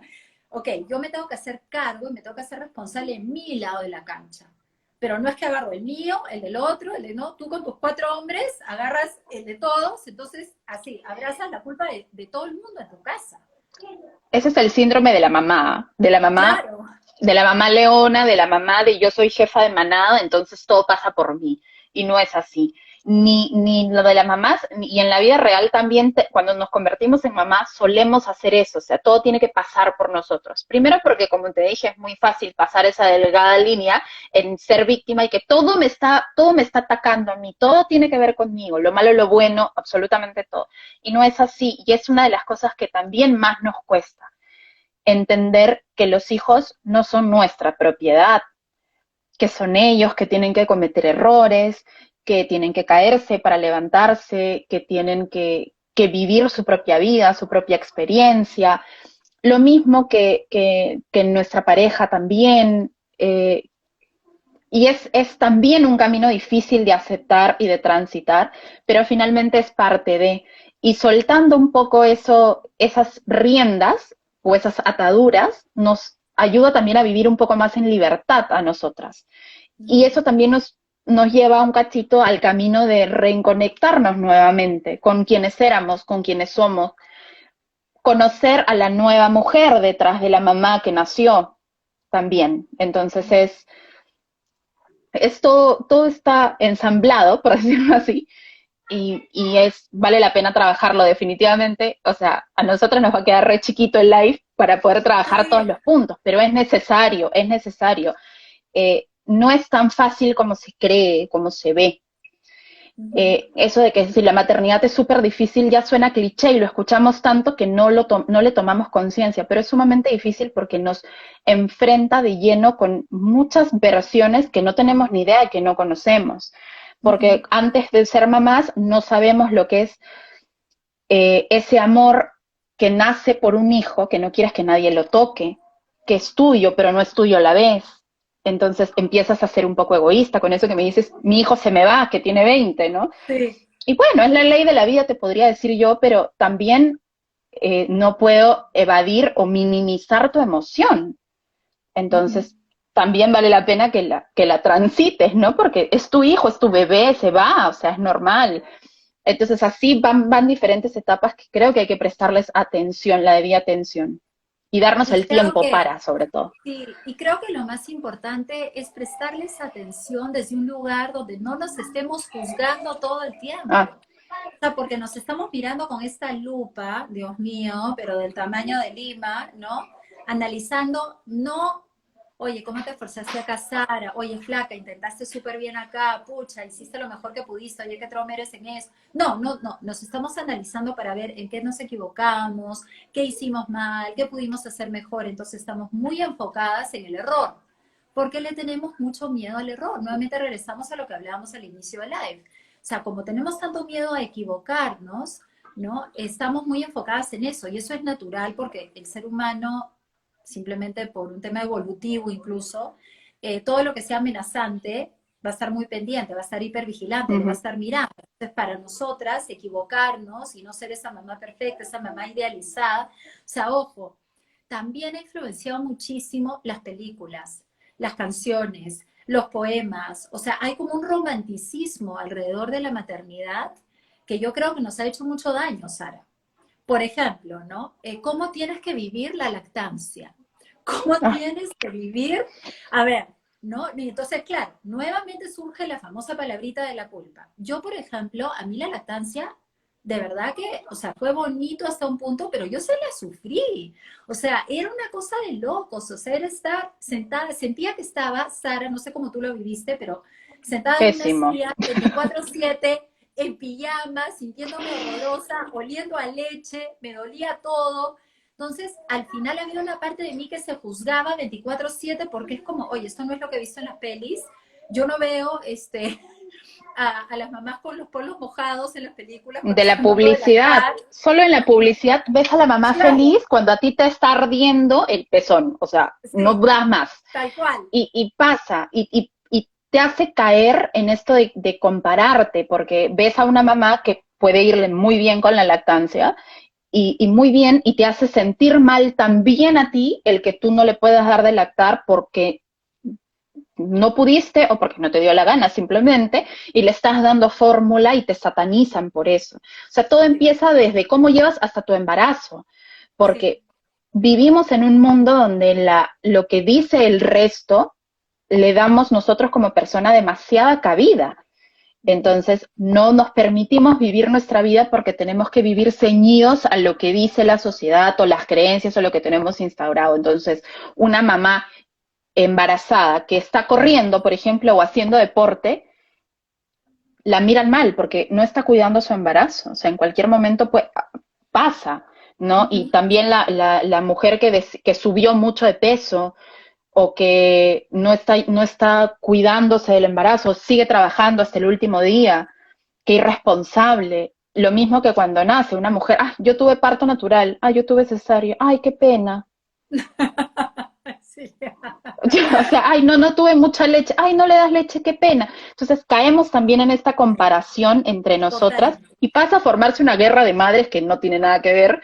ok, yo me tengo que hacer cargo y me tengo que hacer responsable en mi lado de la cancha. Pero no es que agarro el mío, el del otro, el de no, tú con tus 4 hombres agarras el de todos, entonces así, abrazas la culpa de todo el mundo en tu casa. Ese es el síndrome de la mamá, Claro, de la mamá leona, de la mamá de yo soy jefa de manada, entonces todo pasa por mí. Y no es así. Ni lo de las mamás, y en la vida real también, cuando nos convertimos en mamás, solemos hacer eso, o sea, todo tiene que pasar por nosotros. Primero porque, como te dije, es muy fácil pasar esa delgada línea en ser víctima y que todo me está atacando a mí, todo tiene que ver conmigo, lo malo, lo bueno, absolutamente todo. Y no es así, y es una de las cosas que también más nos cuesta entender que los hijos no son nuestra propiedad, que son ellos que tienen que cometer errores, que tienen que caerse para levantarse, que tienen que vivir su propia vida, su propia experiencia. Lo mismo que nuestra pareja también. Y es también un camino difícil de aceptar y de transitar, pero finalmente es parte de. Y soltando un poco esas riendas, o esas ataduras nos ayuda también a vivir un poco más en libertad a nosotras. Y eso también nos lleva un cachito al camino de reconectarnos nuevamente con quienes éramos, con quienes somos, conocer a la nueva mujer detrás de la mamá que nació también. Entonces es todo está ensamblado, por decirlo así, vale la pena trabajarlo definitivamente. O sea, a nosotros nos va a quedar re chiquito el live para poder trabajar todos los puntos, pero es necesario, es necesario. No es tan fácil como se cree, como se ve. Eso de que si la maternidad es súper difícil ya suena cliché y lo escuchamos tanto que no le tomamos conciencia, pero es sumamente difícil porque nos enfrenta de lleno con muchas versiones que no tenemos ni idea y que no conocemos. Porque antes de ser mamás no sabemos lo que es ese amor que nace por un hijo, que no quieres que nadie lo toque, que es tuyo, pero no es tuyo a la vez. Entonces empiezas a ser un poco egoísta con eso que me dices, mi hijo se me va, que tiene 20, ¿no? Sí. Y bueno, es la ley de la vida, te podría decir yo, pero también no puedo evadir o minimizar tu emoción. Entonces, también vale la pena que la transites, ¿no? Porque es tu hijo, es tu bebé, se va, o sea, es normal. Entonces, así van diferentes etapas que creo que hay que prestarles atención, la debida atención. Y darnos Y el creo tiempo que para, sobre todo. Sí, y creo que lo más importante es prestarles atención desde un lugar donde no nos estemos juzgando todo el tiempo. Ah, O sea, porque nos estamos mirando con esta lupa, Dios mío, pero del tamaño de Lima, ¿no? Analizando, no, oye, ¿cómo te esforzaste a casar? Oye, flaca, intentaste súper bien acá, pucha, hiciste lo mejor que pudiste, oye, ¿qué trauma eres en eso? No, no, no, nos estamos analizando para ver en qué nos equivocamos, qué hicimos mal, qué pudimos hacer mejor. Entonces estamos muy enfocadas en el error, porque le tenemos mucho miedo al error. Nuevamente regresamos a lo que hablábamos al inicio del live. O sea, como tenemos tanto miedo a equivocarnos, ¿no? Estamos muy enfocadas en eso y eso es natural porque el ser humano, simplemente por un tema evolutivo incluso, todo lo que sea amenazante va a estar muy pendiente, va a estar hipervigilante, lo va a estar mirando. Entonces, para nosotras, equivocarnos y no ser esa mamá perfecta, esa mamá idealizada, o sea, ojo, también ha influenciado muchísimo las películas, las canciones, los poemas, o sea, hay como un romanticismo alrededor de la maternidad que yo creo que nos ha hecho mucho daño, Sara. Por ejemplo, ¿no? ¿Cómo tienes que vivir la lactancia? ¿Cómo ah, tienes que vivir? A ver, ¿no? Y entonces, claro, nuevamente surge la famosa palabrita de la culpa. Yo, por ejemplo, a mí la lactancia, de verdad que, o sea, fue bonito hasta un punto, pero yo se la sufrí. O sea, era una cosa de locos. O sea, era estar sentada, sentía que estaba, Sara, no sé cómo tú lo viviste, pero sentada en una pésimo. silla 24/7 en pijama, sintiéndome horrorosa, oliendo a leche, me dolía todo. Entonces, al final había una parte de mí que se juzgaba 24/7 porque es como, oye, esto no es lo que he visto en las pelis. Yo no veo a las mamás con los polos mojados en las películas cuando De la están dando de publicidad. lactar. Solo en la publicidad ves a la mamá Claro, feliz cuando a ti te está ardiendo el pezón. O sea, no sí, das más. tal cual. Y pasa, y te hace caer en esto de compararte, porque ves a una mamá que puede irle muy bien con la lactancia, y muy bien, y te hace sentir mal también a ti el que tú no le puedas dar de lactar porque no pudiste o porque no te dio la gana simplemente, y le estás dando fórmula y te satanizan por eso. O sea, todo Sí, empieza desde cómo llevas hasta tu embarazo, sí, porque vivimos en un mundo donde lo que dice el resto le damos nosotros como persona demasiada cabida. Entonces, no nos permitimos vivir nuestra vida porque tenemos que vivir ceñidos a lo que dice la sociedad o las creencias o lo que tenemos instaurado. Entonces, una mamá embarazada que está corriendo, por ejemplo, o haciendo deporte, la miran mal porque no está cuidando su embarazo. O sea, en cualquier momento pues, pasa, ¿no? Y también la mujer que subió mucho de peso o que no está cuidándose del embarazo, sigue trabajando hasta el último día, qué irresponsable. Lo mismo que cuando nace una mujer, ah, yo tuve parto natural, ah, yo tuve cesárea, ay, qué pena. sí, O sea, ay, no tuve mucha leche, ay, no le das leche, qué pena. Entonces caemos también en esta comparación entre nosotras totalmente. y pasa a formarse una guerra de madres que no tiene nada que ver,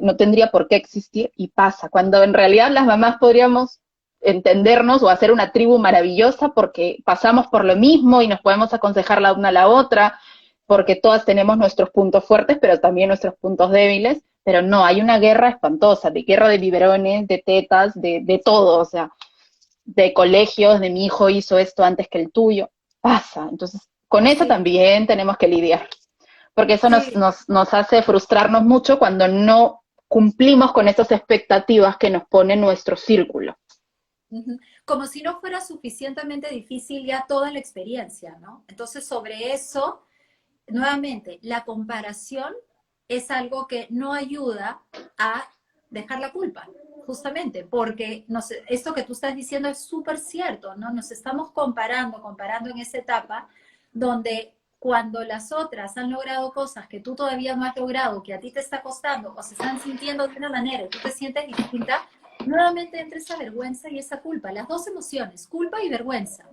no tendría por qué existir y pasa, cuando en realidad las mamás podríamos entendernos o hacer una tribu maravillosa porque pasamos por lo mismo y nos podemos aconsejar la una a la otra, porque todas tenemos nuestros puntos fuertes, pero también nuestros puntos débiles, pero no, hay una guerra espantosa, de guerra de biberones, de tetas, de todo, o sea, de colegios, de mi hijo hizo esto antes que el tuyo, pasa, entonces con eso Sí, también tenemos que lidiar, porque eso sí. nos hace frustrarnos mucho cuando no cumplimos con esas expectativas que nos pone nuestro círculo. Ujú. Como si no fuera suficientemente difícil ya toda la experiencia, ¿no? Entonces, sobre eso, nuevamente, la comparación es algo que no ayuda a dejar la culpa, justamente, porque esto que tú estás diciendo es súper cierto, ¿no? Nos estamos comparando en esa etapa donde cuando las otras han logrado cosas que tú todavía no has logrado, que a ti te está costando, o se están sintiendo de una manera y tú te sientes distinta, nuevamente entra esa vergüenza y esa culpa, las dos emociones, culpa y vergüenza.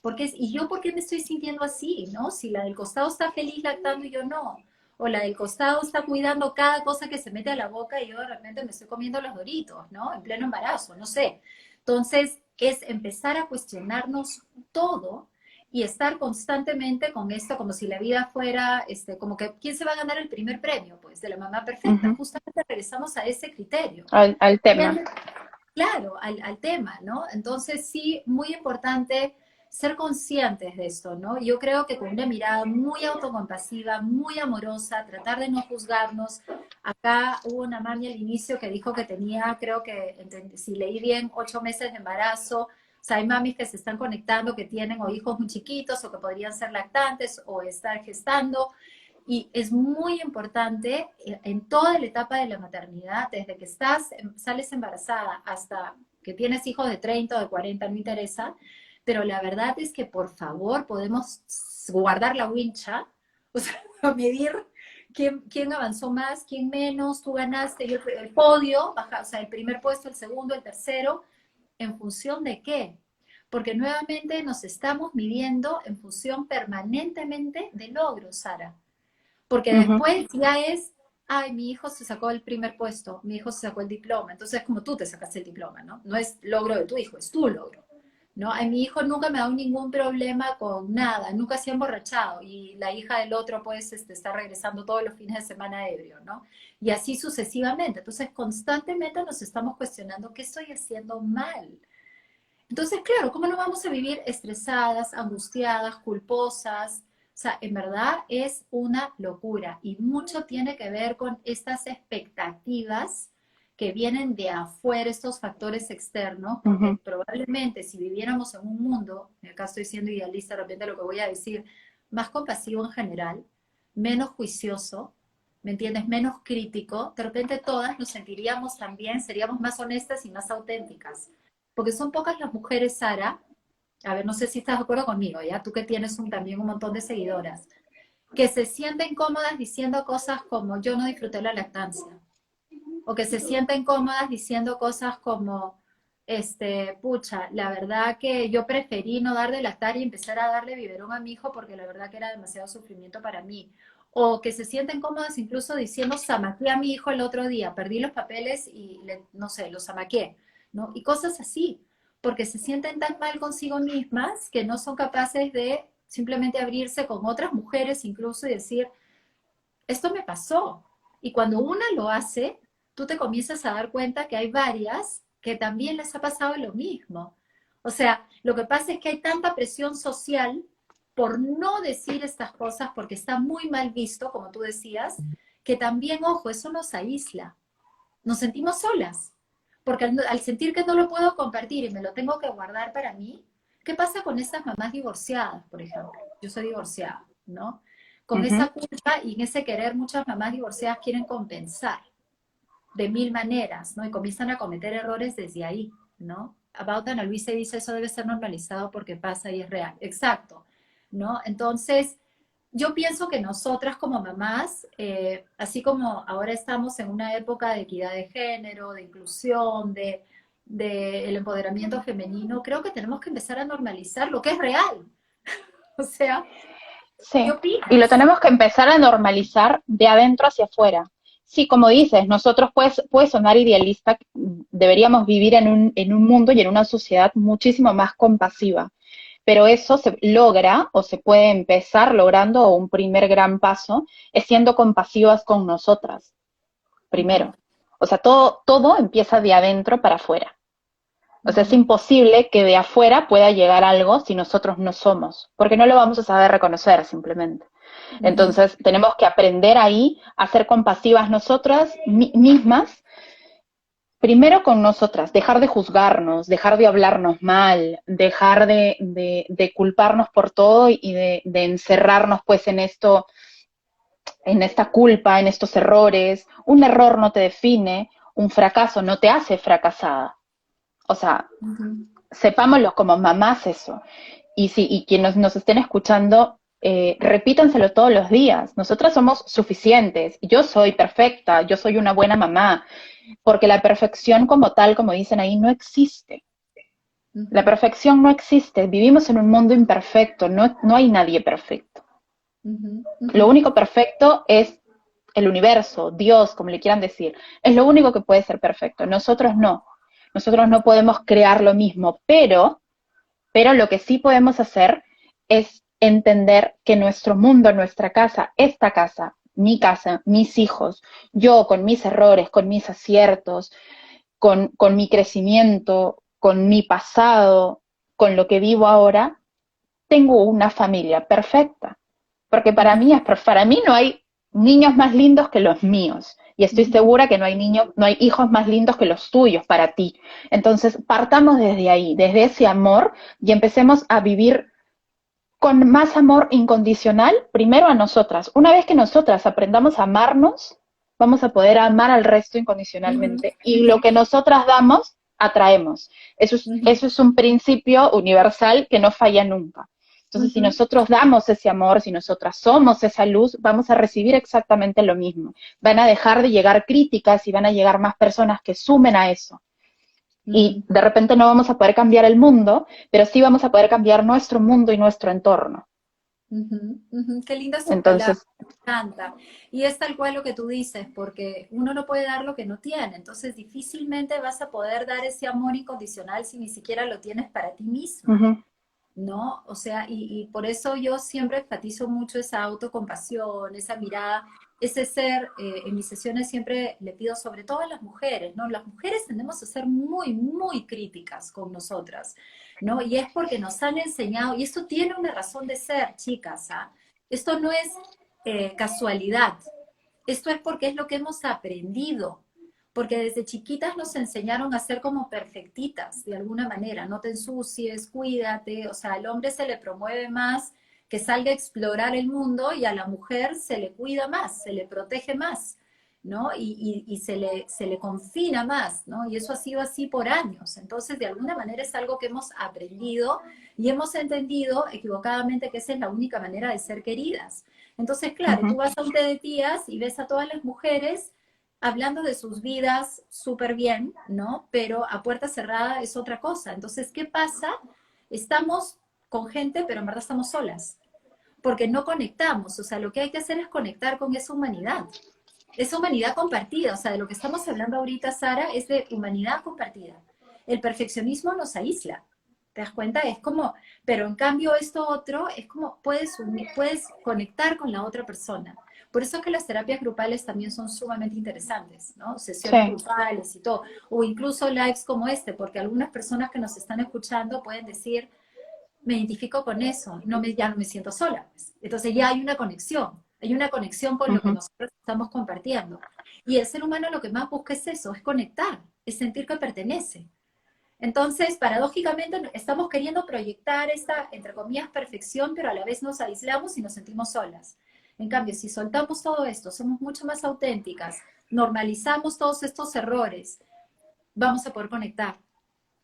Porque ¿y yo por qué me estoy sintiendo así, no? Si la del costado está feliz lactando y yo no. O la del costado está cuidando cada cosa que se mete a la boca y yo de repente me estoy comiendo los doritos, ¿no? En pleno embarazo, no sé. Entonces, es empezar a cuestionarnos todo y estar constantemente con esto como si la vida fuera, como que, ¿quién se va a ganar el primer premio? Pues de la mamá perfecta. Ujú. Justamente regresamos a ese criterio. Al tema. ¿Quién? Claro, al tema, ¿no? Entonces sí, muy importante ser conscientes de esto, ¿no? Yo creo que con una mirada muy autocompasiva, muy amorosa, tratar de no juzgarnos. Acá hubo una mami al inicio que dijo que tenía, creo que, si leí bien, 8 meses de embarazo. O sea, hay mamis que se están conectando, que tienen o hijos muy chiquitos o que podrían ser lactantes o estar gestando. Y es muy importante en toda la etapa de la maternidad, desde que sales embarazada hasta que tienes hijos de 30 o de 40, no interesa, pero la verdad es que por favor podemos guardar la wincha, o sea, medir quién avanzó más, quién menos, tú ganaste, yo el podio, baja, o sea, el primer puesto, el segundo, el tercero, ¿en función de qué? Porque nuevamente nos estamos midiendo en función permanentemente de logros, Sara. Porque Ujú. después ya es, ay, mi hijo se sacó el primer puesto, mi hijo se sacó el diploma. Entonces, como tú te sacaste el diploma, ¿no? No es logro de tu hijo, es tu logro. ¿No? A mi hijo nunca me ha dado ningún problema con nada, nunca se ha emborrachado y la hija del otro pues está regresando todos los fines de semana ebrio, ¿no? Y así sucesivamente. Entonces constantemente nos estamos cuestionando qué estoy haciendo mal. Entonces, claro, ¿cómo no vamos a vivir estresadas, angustiadas, culposas? O sea, en verdad es una locura y mucho tiene que ver con estas expectativas que vienen de afuera, estos factores externos, porque Ujú. probablemente si viviéramos en un mundo, y acá estoy siendo idealista, de repente lo que voy a decir, más compasivo en general, menos juicioso, ¿me entiendes? Menos crítico, de repente todas nos sentiríamos también, seríamos más honestas y más auténticas porque son pocas las mujeres, Sara, a ver, no sé si estás de acuerdo conmigo, ¿ya? Tú que tienes también un montón de seguidoras, que se sienten cómodas diciendo cosas como yo no disfruté la lactancia, o que se sienten cómodas diciendo cosas como, pucha, la verdad que yo preferí no dar de lactar y empezar a darle biberón a mi hijo porque la verdad que era demasiado sufrimiento para mí. O que se sienten cómodas incluso diciendo, zamaqué a mi hijo el otro día, perdí los papeles y, no sé, los zamaqué, ¿no? Y cosas así, porque se sienten tan mal consigo mismas que no son capaces de simplemente abrirse con otras mujeres incluso y decir, esto me pasó. Y cuando una lo hace, tú te comienzas a dar cuenta que hay varias que también les ha pasado lo mismo. O sea, lo que pasa es que hay tanta presión social por no decir estas cosas porque está muy mal visto, como tú decías, que también, ojo, eso nos aísla. Nos sentimos solas. Porque al sentir que no lo puedo compartir y me lo tengo que guardar para mí, ¿qué pasa con estas mamás divorciadas, por ejemplo? Yo soy divorciada, ¿no? Con esa Ujú. culpa y en ese querer, muchas mamás divorciadas quieren compensar de mil maneras, ¿no? Y comienzan a cometer errores desde ahí, ¿no? About Ana Luisa dice, eso debe ser normalizado porque pasa y es real. Exacto, ¿no? Entonces, yo pienso que nosotras como mamás, así como ahora estamos en una época de equidad de género, de inclusión, de el empoderamiento femenino, creo que tenemos que empezar a normalizar lo que es real. O sea, ¿qué Sí, y lo opinas? tenemos que empezar a normalizar de adentro hacia afuera. Sí, como dices, nosotros puede sonar idealista, deberíamos vivir en un mundo y en una sociedad muchísimo más compasiva, pero eso se logra o se puede empezar logrando, o un primer gran paso, es siendo compasivas con nosotras, Ujú, primero. O sea, todo empieza de adentro para afuera. O sea, es ujú, imposible que de afuera pueda llegar algo si nosotros no somos, porque no lo vamos a saber reconocer simplemente. ujú, Entonces, tenemos que aprender ahí a ser compasivas nosotras mismas, primero con nosotras, dejar de juzgarnos, dejar de hablarnos mal, dejar de culparnos por todo y de encerrarnos pues en esto, en esta culpa, en estos errores. Un error no te define, un fracaso no te hace fracasada. O sea, ujú. sepámoslo como mamás eso. Y quienes nos estén escuchando, repítanselo todos los días. Nosotras somos suficientes. Yo soy perfecta, yo soy una buena mamá, porque la perfección como tal, como dicen ahí, no existe. La Ujú, perfección no existe. Vivimos en un mundo imperfecto, no hay nadie perfecto. ujú, Lo ujú, único perfecto es el universo, Dios, como le quieran decir. Es lo único que puede ser perfecto. Nosotros no. Nosotros no podemos crear lo mismo, pero lo que sí podemos hacer es entender que nuestro mundo, nuestra casa, esta casa, mis hijos, yo con mis errores, con mis aciertos, con mi crecimiento, con mi pasado, con lo que vivo ahora, tengo una familia perfecta. Porque ujú, para mí no hay niños más lindos que los míos. Y estoy ujú. segura que no hay niños, no hay hijos más lindos que los tuyos para ti. Entonces, partamos desde ahí, desde ese amor, y empecemos a vivir con más amor incondicional, primero a nosotras. Una vez que nosotras aprendamos a amarnos, vamos a poder amar al resto Ujú, incondicionalmente. Y ujú, lo que nosotras damos, atraemos. ujú, Eso es un principio universal que no falla nunca. Entonces, si ujú, nosotros damos ese amor, si nosotras somos esa luz, vamos a recibir exactamente lo mismo. Van a dejar de llegar críticas y van a llegar más personas que sumen a eso. Y ujú, de repente no vamos a poder cambiar el mundo, pero sí vamos a poder cambiar nuestro mundo y nuestro entorno. ujú, ujú. Qué lindas tus palabras, Entonces, me encanta. Y es tal cual lo que tú dices, porque uno no puede dar lo que no tiene, entonces difícilmente vas a poder dar ese amor incondicional si ni siquiera lo tienes para ti misma. ujú, ¿No? O sea, y por eso yo siempre enfatizo mucho esa autocompasión, esa mirada, ese ser, en mis sesiones siempre le pido, sobre todo a las mujeres, ¿no? Las mujeres tendemos a ser muy, muy críticas con nosotras, ¿no? Y es porque nos han enseñado, y esto tiene una razón de ser, chicas, ¿ah? Esto no es casualidad, esto es porque es lo que hemos aprendido, porque desde chiquitas nos enseñaron a ser como perfectitas, de alguna manera, no te ensucies, cuídate, o sea, al hombre se le promueve más que salga a explorar el mundo y a la mujer se le cuida más, se le protege más, ¿no? Y se le confina más, ¿no? Y eso ha sido así por años. Entonces, de alguna manera es algo que hemos aprendido y hemos entendido equivocadamente que esa es la única manera de ser queridas. Entonces, claro, tú ujú, vas a un té de tías y ves a todas las mujeres hablando de sus vidas súper bien, ¿no? Pero a puerta cerrada es otra cosa. Entonces, ¿qué pasa? Estamos con gente, pero en verdad estamos solas, porque no conectamos. O sea, lo que hay que hacer es conectar con esa humanidad compartida. O sea, de lo que estamos hablando ahorita, Sara, es de humanidad compartida. El perfeccionismo nos aísla. ¿Te das cuenta? Es como, pero en cambio esto otro es como puedes conectar con la otra persona. Por eso es que las terapias grupales también son sumamente interesantes, ¿no? Sesiones sí, grupales y todo, o incluso lives como este, porque algunas personas que nos están escuchando pueden decir, me identifico con eso, ya no me siento sola. Pues. Entonces ya hay una conexión con lo que ujú, nosotros estamos compartiendo. Y el ser humano lo que más busca es eso, es conectar, es sentir que pertenece. Entonces, paradójicamente, estamos queriendo proyectar esta, entre comillas, perfección, pero a la vez nos aislamos y nos sentimos solas. En cambio, si soltamos todo esto, somos mucho más auténticas, normalizamos todos estos errores, vamos a poder conectar,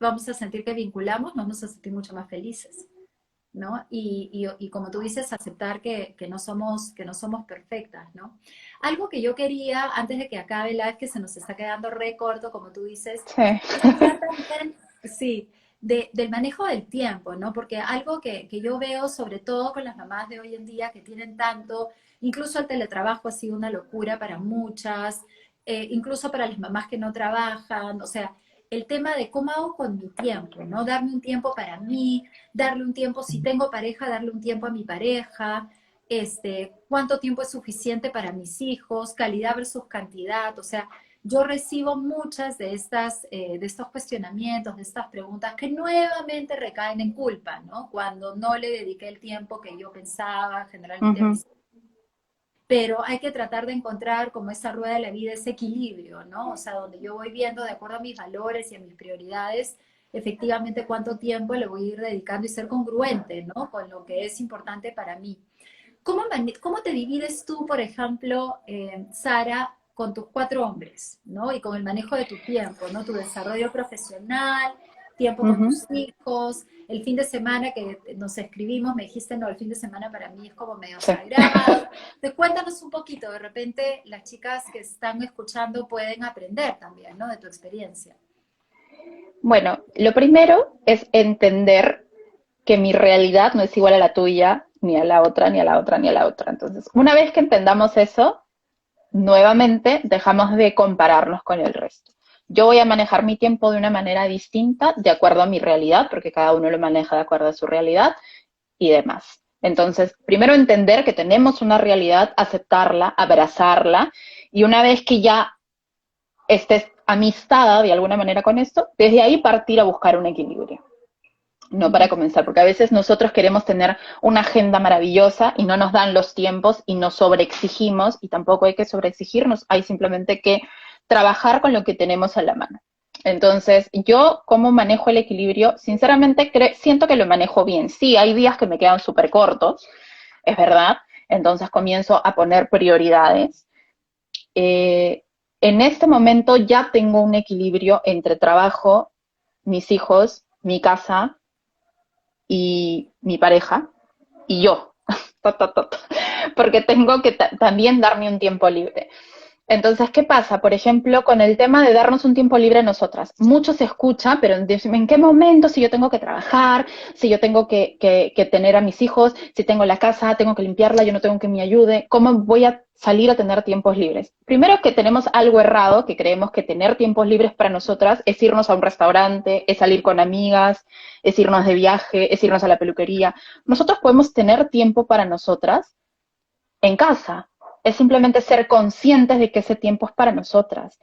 vamos a sentir que vinculamos, nos vamos a sentir mucho más felices, ¿no? Y como tú dices, aceptar que no somos perfectas, ¿no? Algo que yo quería, antes de que acabe el live, que se nos está quedando re corto, como tú dices, sí. es hablar también, sí, del manejo del tiempo, ¿no? Porque algo que yo veo, sobre todo con las mamás de hoy en día que tienen tanto, incluso el teletrabajo ha sido una locura para muchas, incluso para las mamás que no trabajan, o sea, el tema de cómo hago con mi tiempo, ¿no? Darme un tiempo para mí, darle un tiempo, si tengo pareja, darle un tiempo a mi pareja, cuánto tiempo es suficiente para mis hijos, calidad versus cantidad, o sea, yo recibo muchas de estos cuestionamientos, de estas preguntas que nuevamente recaen en culpa, ¿no? Cuando no le dediqué el tiempo que yo pensaba, generalmente a Ujú. mis... Pero hay que tratar de encontrar como esa rueda de la vida, ese equilibrio, ¿no? O sea, donde yo voy viendo de acuerdo a mis valores y a mis prioridades, efectivamente cuánto tiempo le voy a ir dedicando y ser congruente, ¿no? Con lo que es importante para mí. ¿Cómo te divides tú, por ejemplo, Sara, con tus 4 hombres, ¿no? Y con el manejo de tu tiempo, ¿no? Tu desarrollo profesional, tiempo con Ujú. tus hijos, el fin de semana que nos escribimos, me dijiste, no, el fin de semana para mí es como medio Sí. sagrado. Cuéntanos un poquito, de repente las chicas que están escuchando pueden aprender también, ¿no? De tu experiencia. Bueno, lo primero es entender que mi realidad no es igual a la tuya, ni a la otra, ni a la otra, ni a la otra. Entonces, una vez que entendamos eso, nuevamente dejamos de compararnos con el resto. Yo voy a manejar mi tiempo de una manera distinta, de acuerdo a mi realidad, porque cada uno lo maneja de acuerdo a su realidad y demás. Entonces, primero entender que tenemos una realidad, aceptarla, abrazarla, y una vez que ya estés amistada de alguna manera con esto, desde ahí partir a buscar un equilibrio. No para comenzar, porque a veces nosotros queremos tener una agenda maravillosa y no nos dan los tiempos y nos sobreexigimos, y tampoco hay que sobreexigirnos, hay simplemente que trabajar con lo que tenemos a la mano. Entonces, yo, ¿cómo manejo el equilibrio? Sinceramente, siento que lo manejo bien. Sí, hay días que me quedan súper cortos, es verdad, entonces comienzo a poner prioridades. Eh, en este momento ya tengo un equilibrio entre trabajo, mis hijos, mi casa y mi pareja y yo, porque tengo que también darme un tiempo libre. Entonces, ¿qué pasa? Por ejemplo, con el tema de darnos un tiempo libre a nosotras. Mucho se escucha, pero ¿en qué momento? Si yo tengo que trabajar, si yo tengo que tener a mis hijos, si tengo la casa, tengo que limpiarla, yo no tengo que me ayude, ¿cómo voy a salir a tener tiempos libres? Primero que tenemos algo errado, que creemos que tener tiempos libres para nosotras es irnos a un restaurante, es salir con amigas, es irnos de viaje, es irnos a la peluquería. Nosotros podemos tener tiempo para nosotras en casa. Es simplemente ser conscientes de que ese tiempo es para nosotras.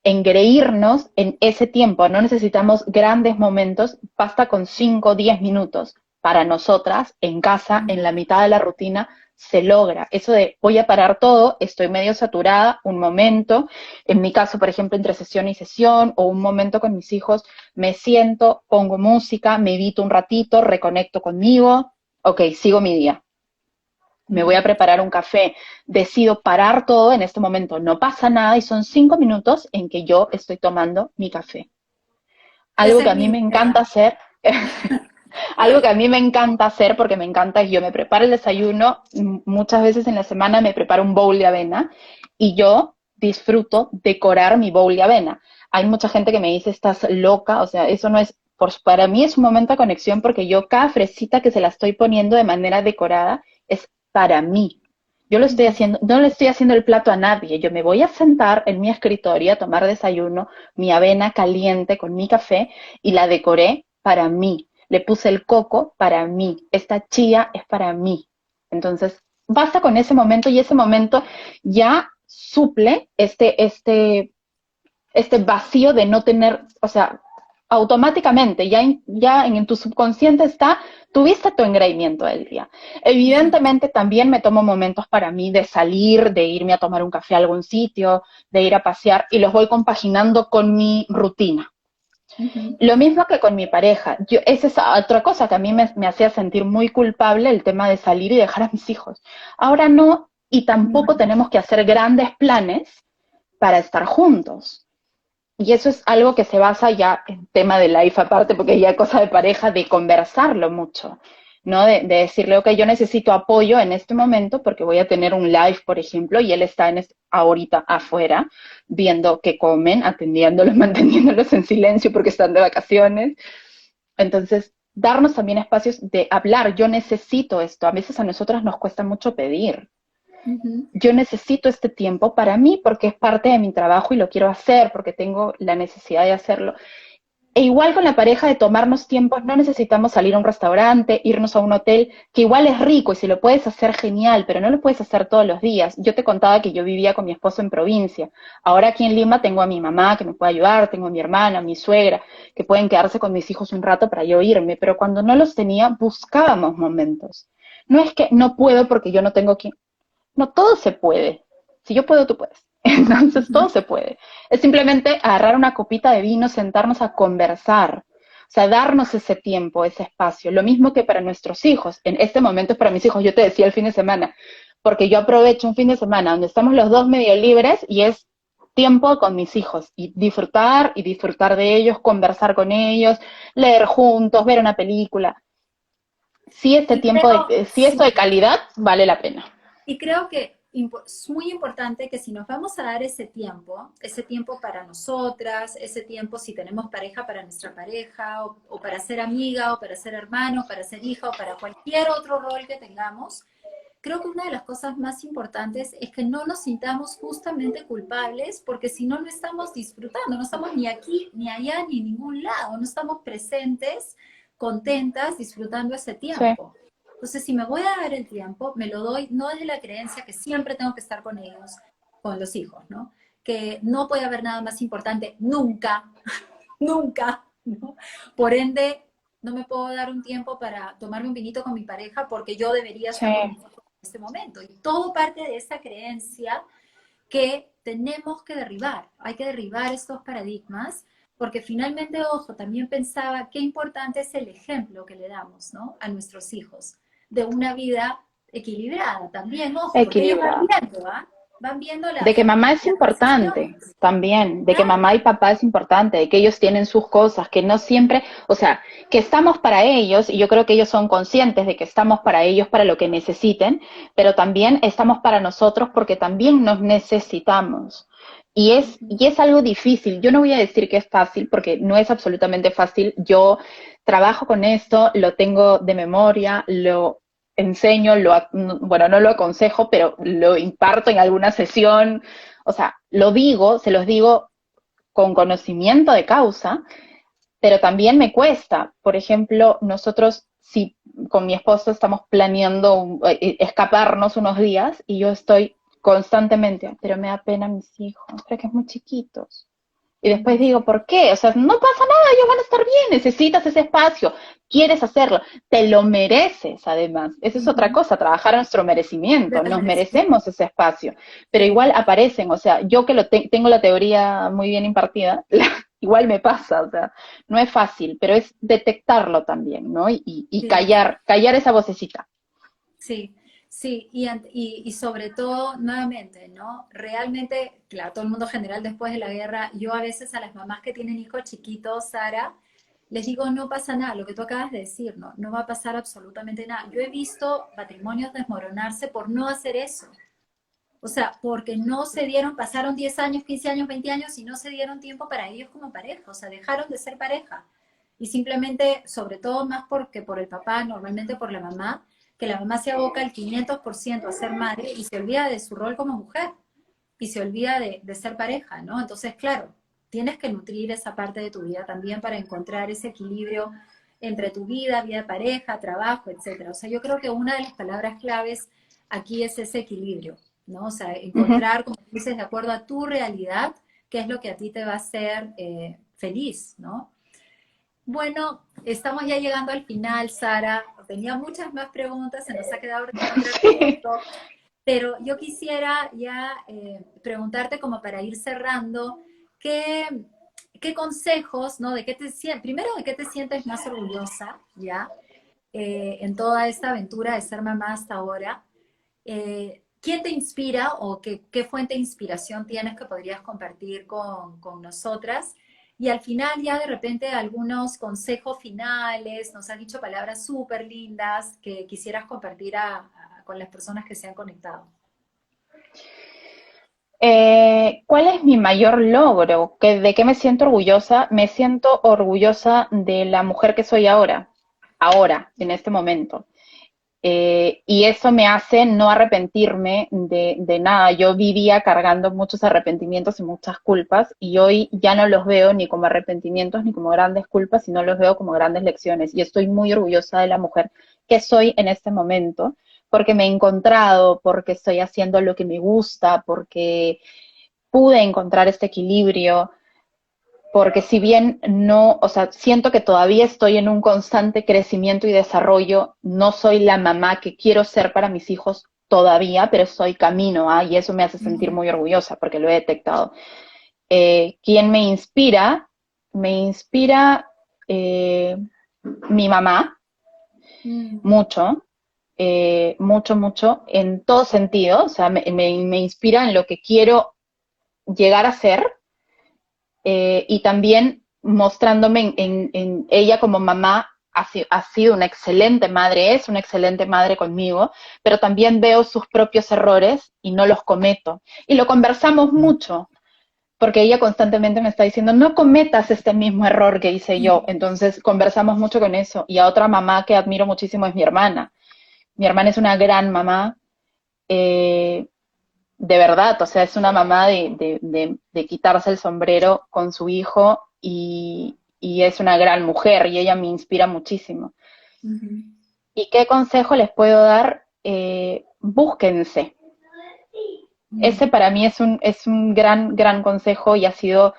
Engreírnos en ese tiempo. No necesitamos grandes momentos, basta con 5 o 10 minutos para nosotras, en casa, en la mitad de la rutina, se logra. Eso de voy a parar todo, estoy medio saturada, un momento, en mi caso, por ejemplo, entre sesión y sesión, o un momento con mis hijos, me siento, pongo música, medito un ratito, reconecto conmigo, ok, sigo mi día, me voy a preparar un café, decido parar todo en este momento, no pasa nada y son 5 minutos en que yo estoy tomando mi café. Algo Esa que es a mí mi me encanta idea. hacer, algo que a mí me encanta hacer porque me encanta es yo me preparo el desayuno, muchas veces en la semana me preparo un bowl de avena y yo disfruto decorar mi bowl de avena. Hay mucha gente que me dice, estás loca, o sea, eso no es, para mí es un momento de conexión porque yo cada fresita que se la estoy poniendo de manera decorada es para mí. Yo lo estoy haciendo, no le estoy haciendo el plato a nadie. Yo me voy a sentar en mi escritorio a tomar desayuno, mi avena caliente con mi café y la decoré para mí. Le puse el coco para mí. Esta chía es para mí. Entonces, basta con ese momento y ese momento ya suple este vacío de no tener, o sea, automáticamente, ya en tu subconsciente está, tuviste tu engreimiento del día. Evidentemente también me tomo momentos para mí de salir, de irme a tomar un café a algún sitio, de ir a pasear y los voy compaginando con mi rutina. Lo mismo que con mi pareja. Esa es otra cosa que a mí me hacía sentir muy culpable, el tema de salir y dejar a mis hijos. Ahora no, y tampoco tenemos que hacer grandes planes para estar juntos. Y eso es algo que se basa ya en tema de life aparte, porque ya es cosa de pareja, de conversarlo mucho, ¿no? De decirle, ok, yo necesito apoyo en este momento porque voy a tener un live, por ejemplo, y él está ahorita afuera, viendo qué comen, atendiéndolos, manteniéndolos en silencio porque están de vacaciones. Entonces, darnos también espacios de hablar, yo necesito esto. A veces a nosotras nos cuesta mucho pedir. Ujú. Yo necesito este tiempo para mí porque es parte de mi trabajo y lo quiero hacer porque tengo la necesidad de hacerlo. E igual con la pareja de tomarnos tiempos, no necesitamos salir a un restaurante, irnos a un hotel, que igual es rico y si lo puedes hacer genial, pero no lo puedes hacer todos los días. Yo te contaba que yo vivía con mi esposo en provincia. Ahora aquí en Lima tengo a mi mamá que me puede ayudar, tengo a mi hermana, a mi suegra, que pueden quedarse con mis hijos un rato para yo irme, pero cuando no los tenía, buscábamos momentos. No es que no puedo porque yo no tengo quien. No, todo se puede. Si yo puedo, tú puedes. Entonces, todo Ujú. se puede. Es simplemente agarrar una copita de vino, sentarnos a conversar. O sea, darnos ese tiempo, ese espacio. Lo mismo que para nuestros hijos. En este momento es para mis hijos. Yo te decía el fin de semana, porque yo aprovecho un fin de semana donde estamos los dos medio libres y es tiempo con mis hijos y disfrutar de ellos, conversar con ellos, leer juntos, ver una película. Sí, este Y tiempo creo, de, sí, esto sí, de calidad vale la pena. y creo que es muy importante que si nos vamos a dar ese tiempo para nosotras, ese tiempo si tenemos pareja para nuestra pareja, o para ser amiga, o para ser hermano, para ser hija, o para cualquier otro rol que tengamos, creo que una de las cosas más importantes es que no nos sintamos justamente culpables, porque si no, no estamos disfrutando, no estamos ni aquí, ni allá, ni en ningún lado, no estamos presentes, contentas, disfrutando ese Sí. tiempo. Entonces, si me voy a dar el tiempo, me lo doy no desde la creencia que siempre tengo que estar con ellos, con los hijos, ¿no? Que no puede haber nada más importante nunca, nunca, ¿no? Por ende, no me puedo dar un tiempo para tomarme un vinito con mi pareja porque yo debería estar con Sí, mi hijos en este momento. Y todo parte de esa creencia que tenemos que derribar. Hay que derribar estos paradigmas porque finalmente, ojo, también pensaba qué importante es el ejemplo que le damos, ¿no? A nuestros hijos de una vida equilibrada también, ojo, porque ellos van equilibrado. viendo, ¿ah? Van viendo De que mamá es las importante decisiones. también, de que Claro. mamá y papá es importante, de que ellos tienen sus cosas, que no siempre, o sea, que estamos para ellos, y yo creo que ellos son conscientes de que estamos para ellos para lo que necesiten, pero también estamos para nosotros porque también nos necesitamos. Y es algo difícil. Yo no voy a decir que es fácil, porque no es absolutamente fácil. Yo trabajo con esto, lo tengo de memoria, lo enseño, bueno, no lo aconsejo, pero lo imparto en alguna sesión, o sea, lo digo, se los digo con conocimiento de causa, pero también me cuesta. Por ejemplo, nosotros, si con mi esposo estamos planeando escaparnos unos días y yo estoy constantemente, pero me da pena mis hijos, pero que es muy chiquitos. Y después digo, ¿por qué? O sea, no pasa nada, ellos van a estar bien, necesitas ese espacio, quieres hacerlo, te lo mereces además. Esa es otra Ujú. cosa, trabajar a nuestro merecimiento, Del nos merecimiento. merecemos ese espacio, pero Sí, igual aparecen, o sea, yo que tengo la teoría muy bien impartida, igual me pasa, o sea, no es fácil, pero es detectarlo también, ¿no? Y sí, callar esa vocecita. sí, sí. Y sobre todo, nuevamente, ¿no? Realmente, claro, todo el mundo general después de la guerra, yo a veces a las mamás que tienen hijos chiquitos, Sara, les digo, no pasa nada, lo que tú acabas de decir, ¿no? No va a pasar absolutamente nada. Yo he visto matrimonios desmoronarse por no hacer eso. O sea, porque no se dieron, pasaron 10 años, 15 años, 20 años y no se dieron tiempo para ellos como pareja, o sea, dejaron de ser pareja. Y simplemente, sobre todo más porque por el papá, normalmente por la mamá, que la mamá se aboca al 500% a ser madre y se olvida de su rol como mujer y se olvida de ser pareja, ¿no? Entonces, claro, tienes que nutrir esa parte de tu vida también para encontrar ese equilibrio entre tu vida, vida de pareja, trabajo, etcétera. O sea, yo creo que una de las palabras claves aquí es ese equilibrio, ¿no? O sea, Uh -huh. encontrar, como dices, de acuerdo a tu realidad, qué es lo que a ti te va a hacer feliz, ¿no? Bueno, estamos ya llegando al final, Sara. Tenía muchas más preguntas, se nos ha quedado recontra Sí. corto, pero yo quisiera ya preguntarte como para ir cerrando, ¿qué, qué consejos, ¿no? Primero, ¿de qué te sientes más orgullosa, ya? En toda esta aventura de ser mamá hasta ahora. ¿Quién te inspira o qué fuente de inspiración tienes que podrías compartir con nosotras? Y al final ya de repente algunos consejos finales, nos has dicho palabras súper lindas que quisieras compartir con las personas que se han conectado. ¿Cuál es mi mayor logro? ¿De qué me siento orgullosa? Me siento orgullosa de la mujer que soy ahora, en este momento. Y eso me hace no arrepentirme de nada. Yo vivía cargando muchos arrepentimientos y muchas culpas, y hoy ya no los veo ni como arrepentimientos ni como grandes culpas, sino los veo como grandes lecciones. Y estoy muy orgullosa de la mujer que soy en este momento, porque me he encontrado, porque estoy haciendo lo que me gusta, porque pude encontrar este equilibrio, porque si bien no, o sea, siento que todavía estoy en un constante crecimiento y desarrollo, no soy la mamá que quiero ser para mis hijos todavía, pero soy camino, ¿ah? Y eso me hace sentir muy orgullosa porque lo he detectado. ¿Quién me inspira? Me inspira mi mamá, Mm, mucho, mucho, en todo sentido, o sea, me inspira en lo que quiero llegar a ser, y también mostrándome en ella como mamá. Ha sido una excelente madre, es una excelente madre conmigo, pero también veo sus propios errores y no los cometo. Y lo conversamos mucho, porque ella constantemente me está diciendo, no cometas este mismo error que hice yo. Entonces conversamos mucho con eso. Y a otra mamá que admiro muchísimo es mi hermana. Mi hermana es una gran mamá, eh, de verdad, o sea, es una mamá de quitarse el sombrero con su hijo, y es una gran mujer y ella me inspira muchísimo. ujú, ¿Y qué consejo les puedo dar? Búsquense. mm, Ese para mí es un gran consejo, y ha sido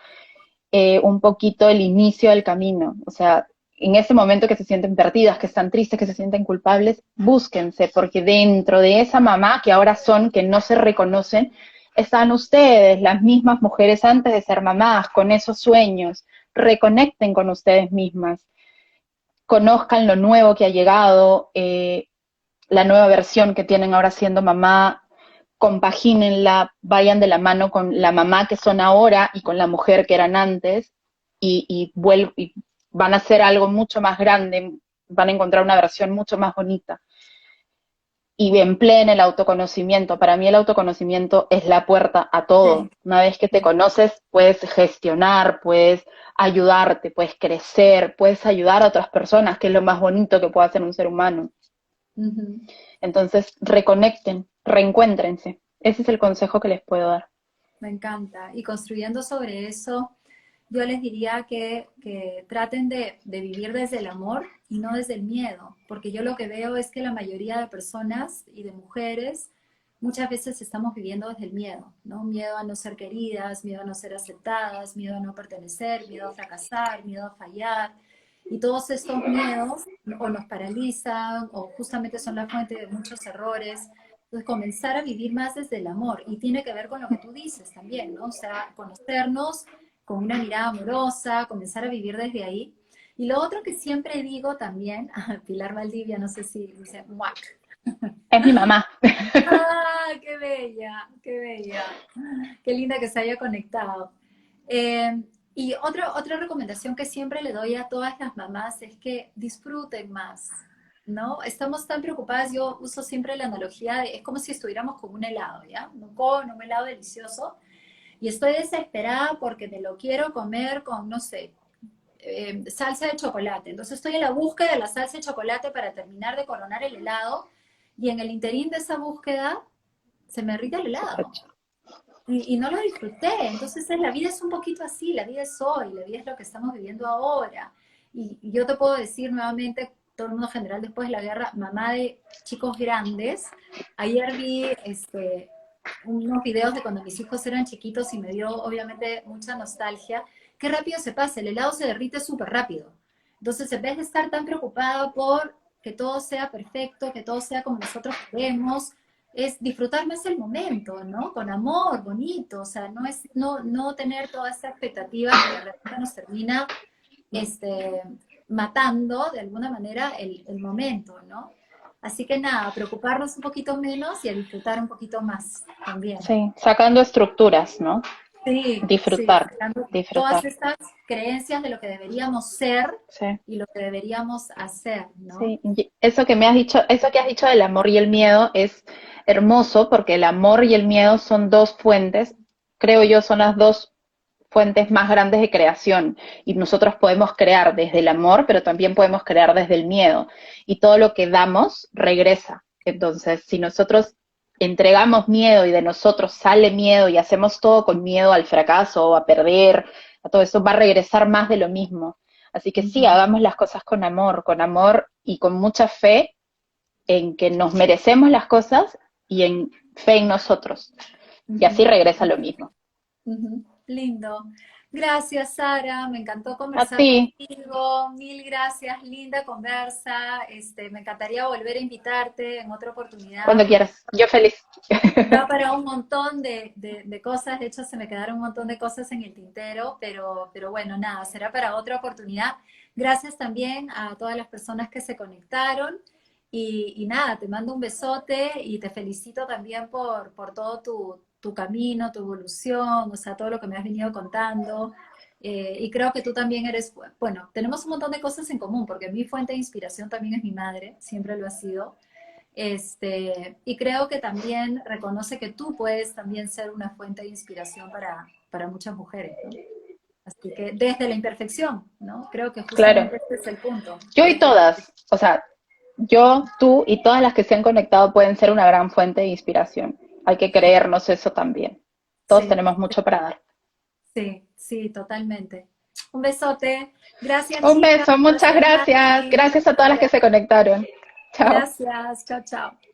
un poquito el inicio del camino. O sea, en ese momento que se sienten perdidas, que están tristes, que se sienten culpables, búsquense, porque dentro de esa mamá que ahora son, que no se reconocen, están ustedes, las mismas mujeres antes de ser mamás, con esos sueños. Reconecten con ustedes mismas, conozcan lo nuevo que ha llegado, la nueva versión que tienen ahora siendo mamá, compagínenla, vayan de la mano con la mamá que son ahora y con la mujer que eran antes, y van a hacer algo mucho más grande, van a encontrar una versión mucho más bonita. Y empleen el autoconocimiento. Para mí el autoconocimiento es la puerta a sí, todo. Una vez que te sí, conoces, puedes gestionar, puedes ayudarte, puedes crecer, puedes ayudar a otras personas, que es lo más bonito que puede hacer un ser humano. ujú. Entonces, reconecten, reencuéntrense. Ese es el consejo que les puedo dar. Me encanta. Y construyendo sobre eso, yo les diría que traten de vivir desde el amor y no desde el miedo, porque yo lo que veo es que la mayoría de personas y de mujeres muchas veces estamos viviendo desde el miedo, ¿no? Miedo a no ser queridas, miedo a no ser aceptadas, miedo a no pertenecer, miedo a fracasar, miedo a fallar. Y todos estos miedos o nos paralizan o justamente son la fuente de muchos errores. Entonces, comenzar a vivir más desde el amor, y tiene que ver con lo que tú dices también, ¿no? O sea, conocernos con una mirada amorosa, comenzar a vivir desde ahí. Y lo otro que siempre digo también, a Pilar Valdivia, no sé si dice, ¡muac! Es mi mamá. ¡Ah, qué bella, qué bella! Qué linda que se haya conectado. Y otra recomendación que siempre le doy a todas las mamás es que disfruten más, ¿no? Estamos tan preocupadas, yo uso siempre la analogía de, es como si estuviéramos con un helado, ¿ya? Con un helado delicioso, y estoy desesperada porque me lo quiero comer con, no sé, salsa de chocolate. Entonces estoy en la búsqueda de la salsa de chocolate para terminar de coronar el helado, y en el interín de esa búsqueda se me derrite el helado y no lo disfruté. Entonces la vida es un poquito así, la vida es hoy, la vida es lo que estamos viviendo ahora. Y yo te puedo decir nuevamente, todo el mundo general después de la guerra, mamá de chicos grandes, ayer vi unos videos de cuando mis hijos eran chiquitos y me dio obviamente mucha nostalgia. Qué rápido se pasa, el helado se derrite súper rápido. Entonces, en vez de estar tan preocupada por que todo sea perfecto, que todo sea como nosotros queremos, es disfrutar más el momento, ¿no? Con amor, bonito, o sea, no tener toda esa expectativa que de repente nos termina este, matando de alguna manera el momento, ¿no? Así que nada, preocuparnos un poquito menos y a disfrutar un poquito más también. Sí, sacando estructuras, ¿no? Sí, sí, Disfrutar, sacando todas disfrutar. estas creencias de lo que deberíamos ser Sí, y lo que deberíamos hacer, ¿no? sí. Y eso que me has dicho, eso que has dicho del amor y el miedo es hermoso, porque el amor y el miedo son dos fuentes creo yo, son las dos fuentes más grandes de creación. Y nosotros podemos crear desde el amor, pero también podemos crear desde el miedo. Y todo lo que damos regresa. Entonces, si nosotros entregamos miedo y de nosotros sale miedo y hacemos todo con miedo al fracaso o a perder, a todo eso, va a regresar más de lo mismo. Así que sí, Ujú, hagamos las cosas con amor y con mucha fe en que nos merecemos las cosas y en fe en nosotros. Y así ujú. regresa lo mismo. Ujú, lindo. Gracias, Sara. Me encantó A conversar ti, contigo. Mil gracias. Linda conversa. Me encantaría volver a invitarte en otra oportunidad cuando porque quieras. Yo feliz. da para un montón de cosas. De hecho, se me quedaron un montón de cosas en el tintero, pero bueno, nada, será para otra oportunidad. Gracias también a todas las personas que se conectaron. Y nada, te mando un besote y te felicito también por todo tu camino, tu evolución, o sea, todo lo que me has venido contando. Y creo que tú también eres, bueno, tenemos un montón de cosas en común, porque mi fuente de inspiración también es mi madre, siempre lo ha sido. Y creo que también reconoce que tú puedes también ser una fuente de inspiración para muchas mujeres, ¿no? Así que desde la imperfección, ¿no? Creo que Claro. justamente este es el punto. Yo y Desde la todas, o sea, yo, tú y todas las que se han conectado pueden ser una gran fuente de inspiración. Hay que creernos eso también. Todos sí, tenemos mucho para dar. sí, sí, totalmente. Un besote. Gracias, Un chicas. beso, muchas Gracias, gracias. Nati. Gracias a todas las que se conectaron. Chao. Gracias. Chao, chao.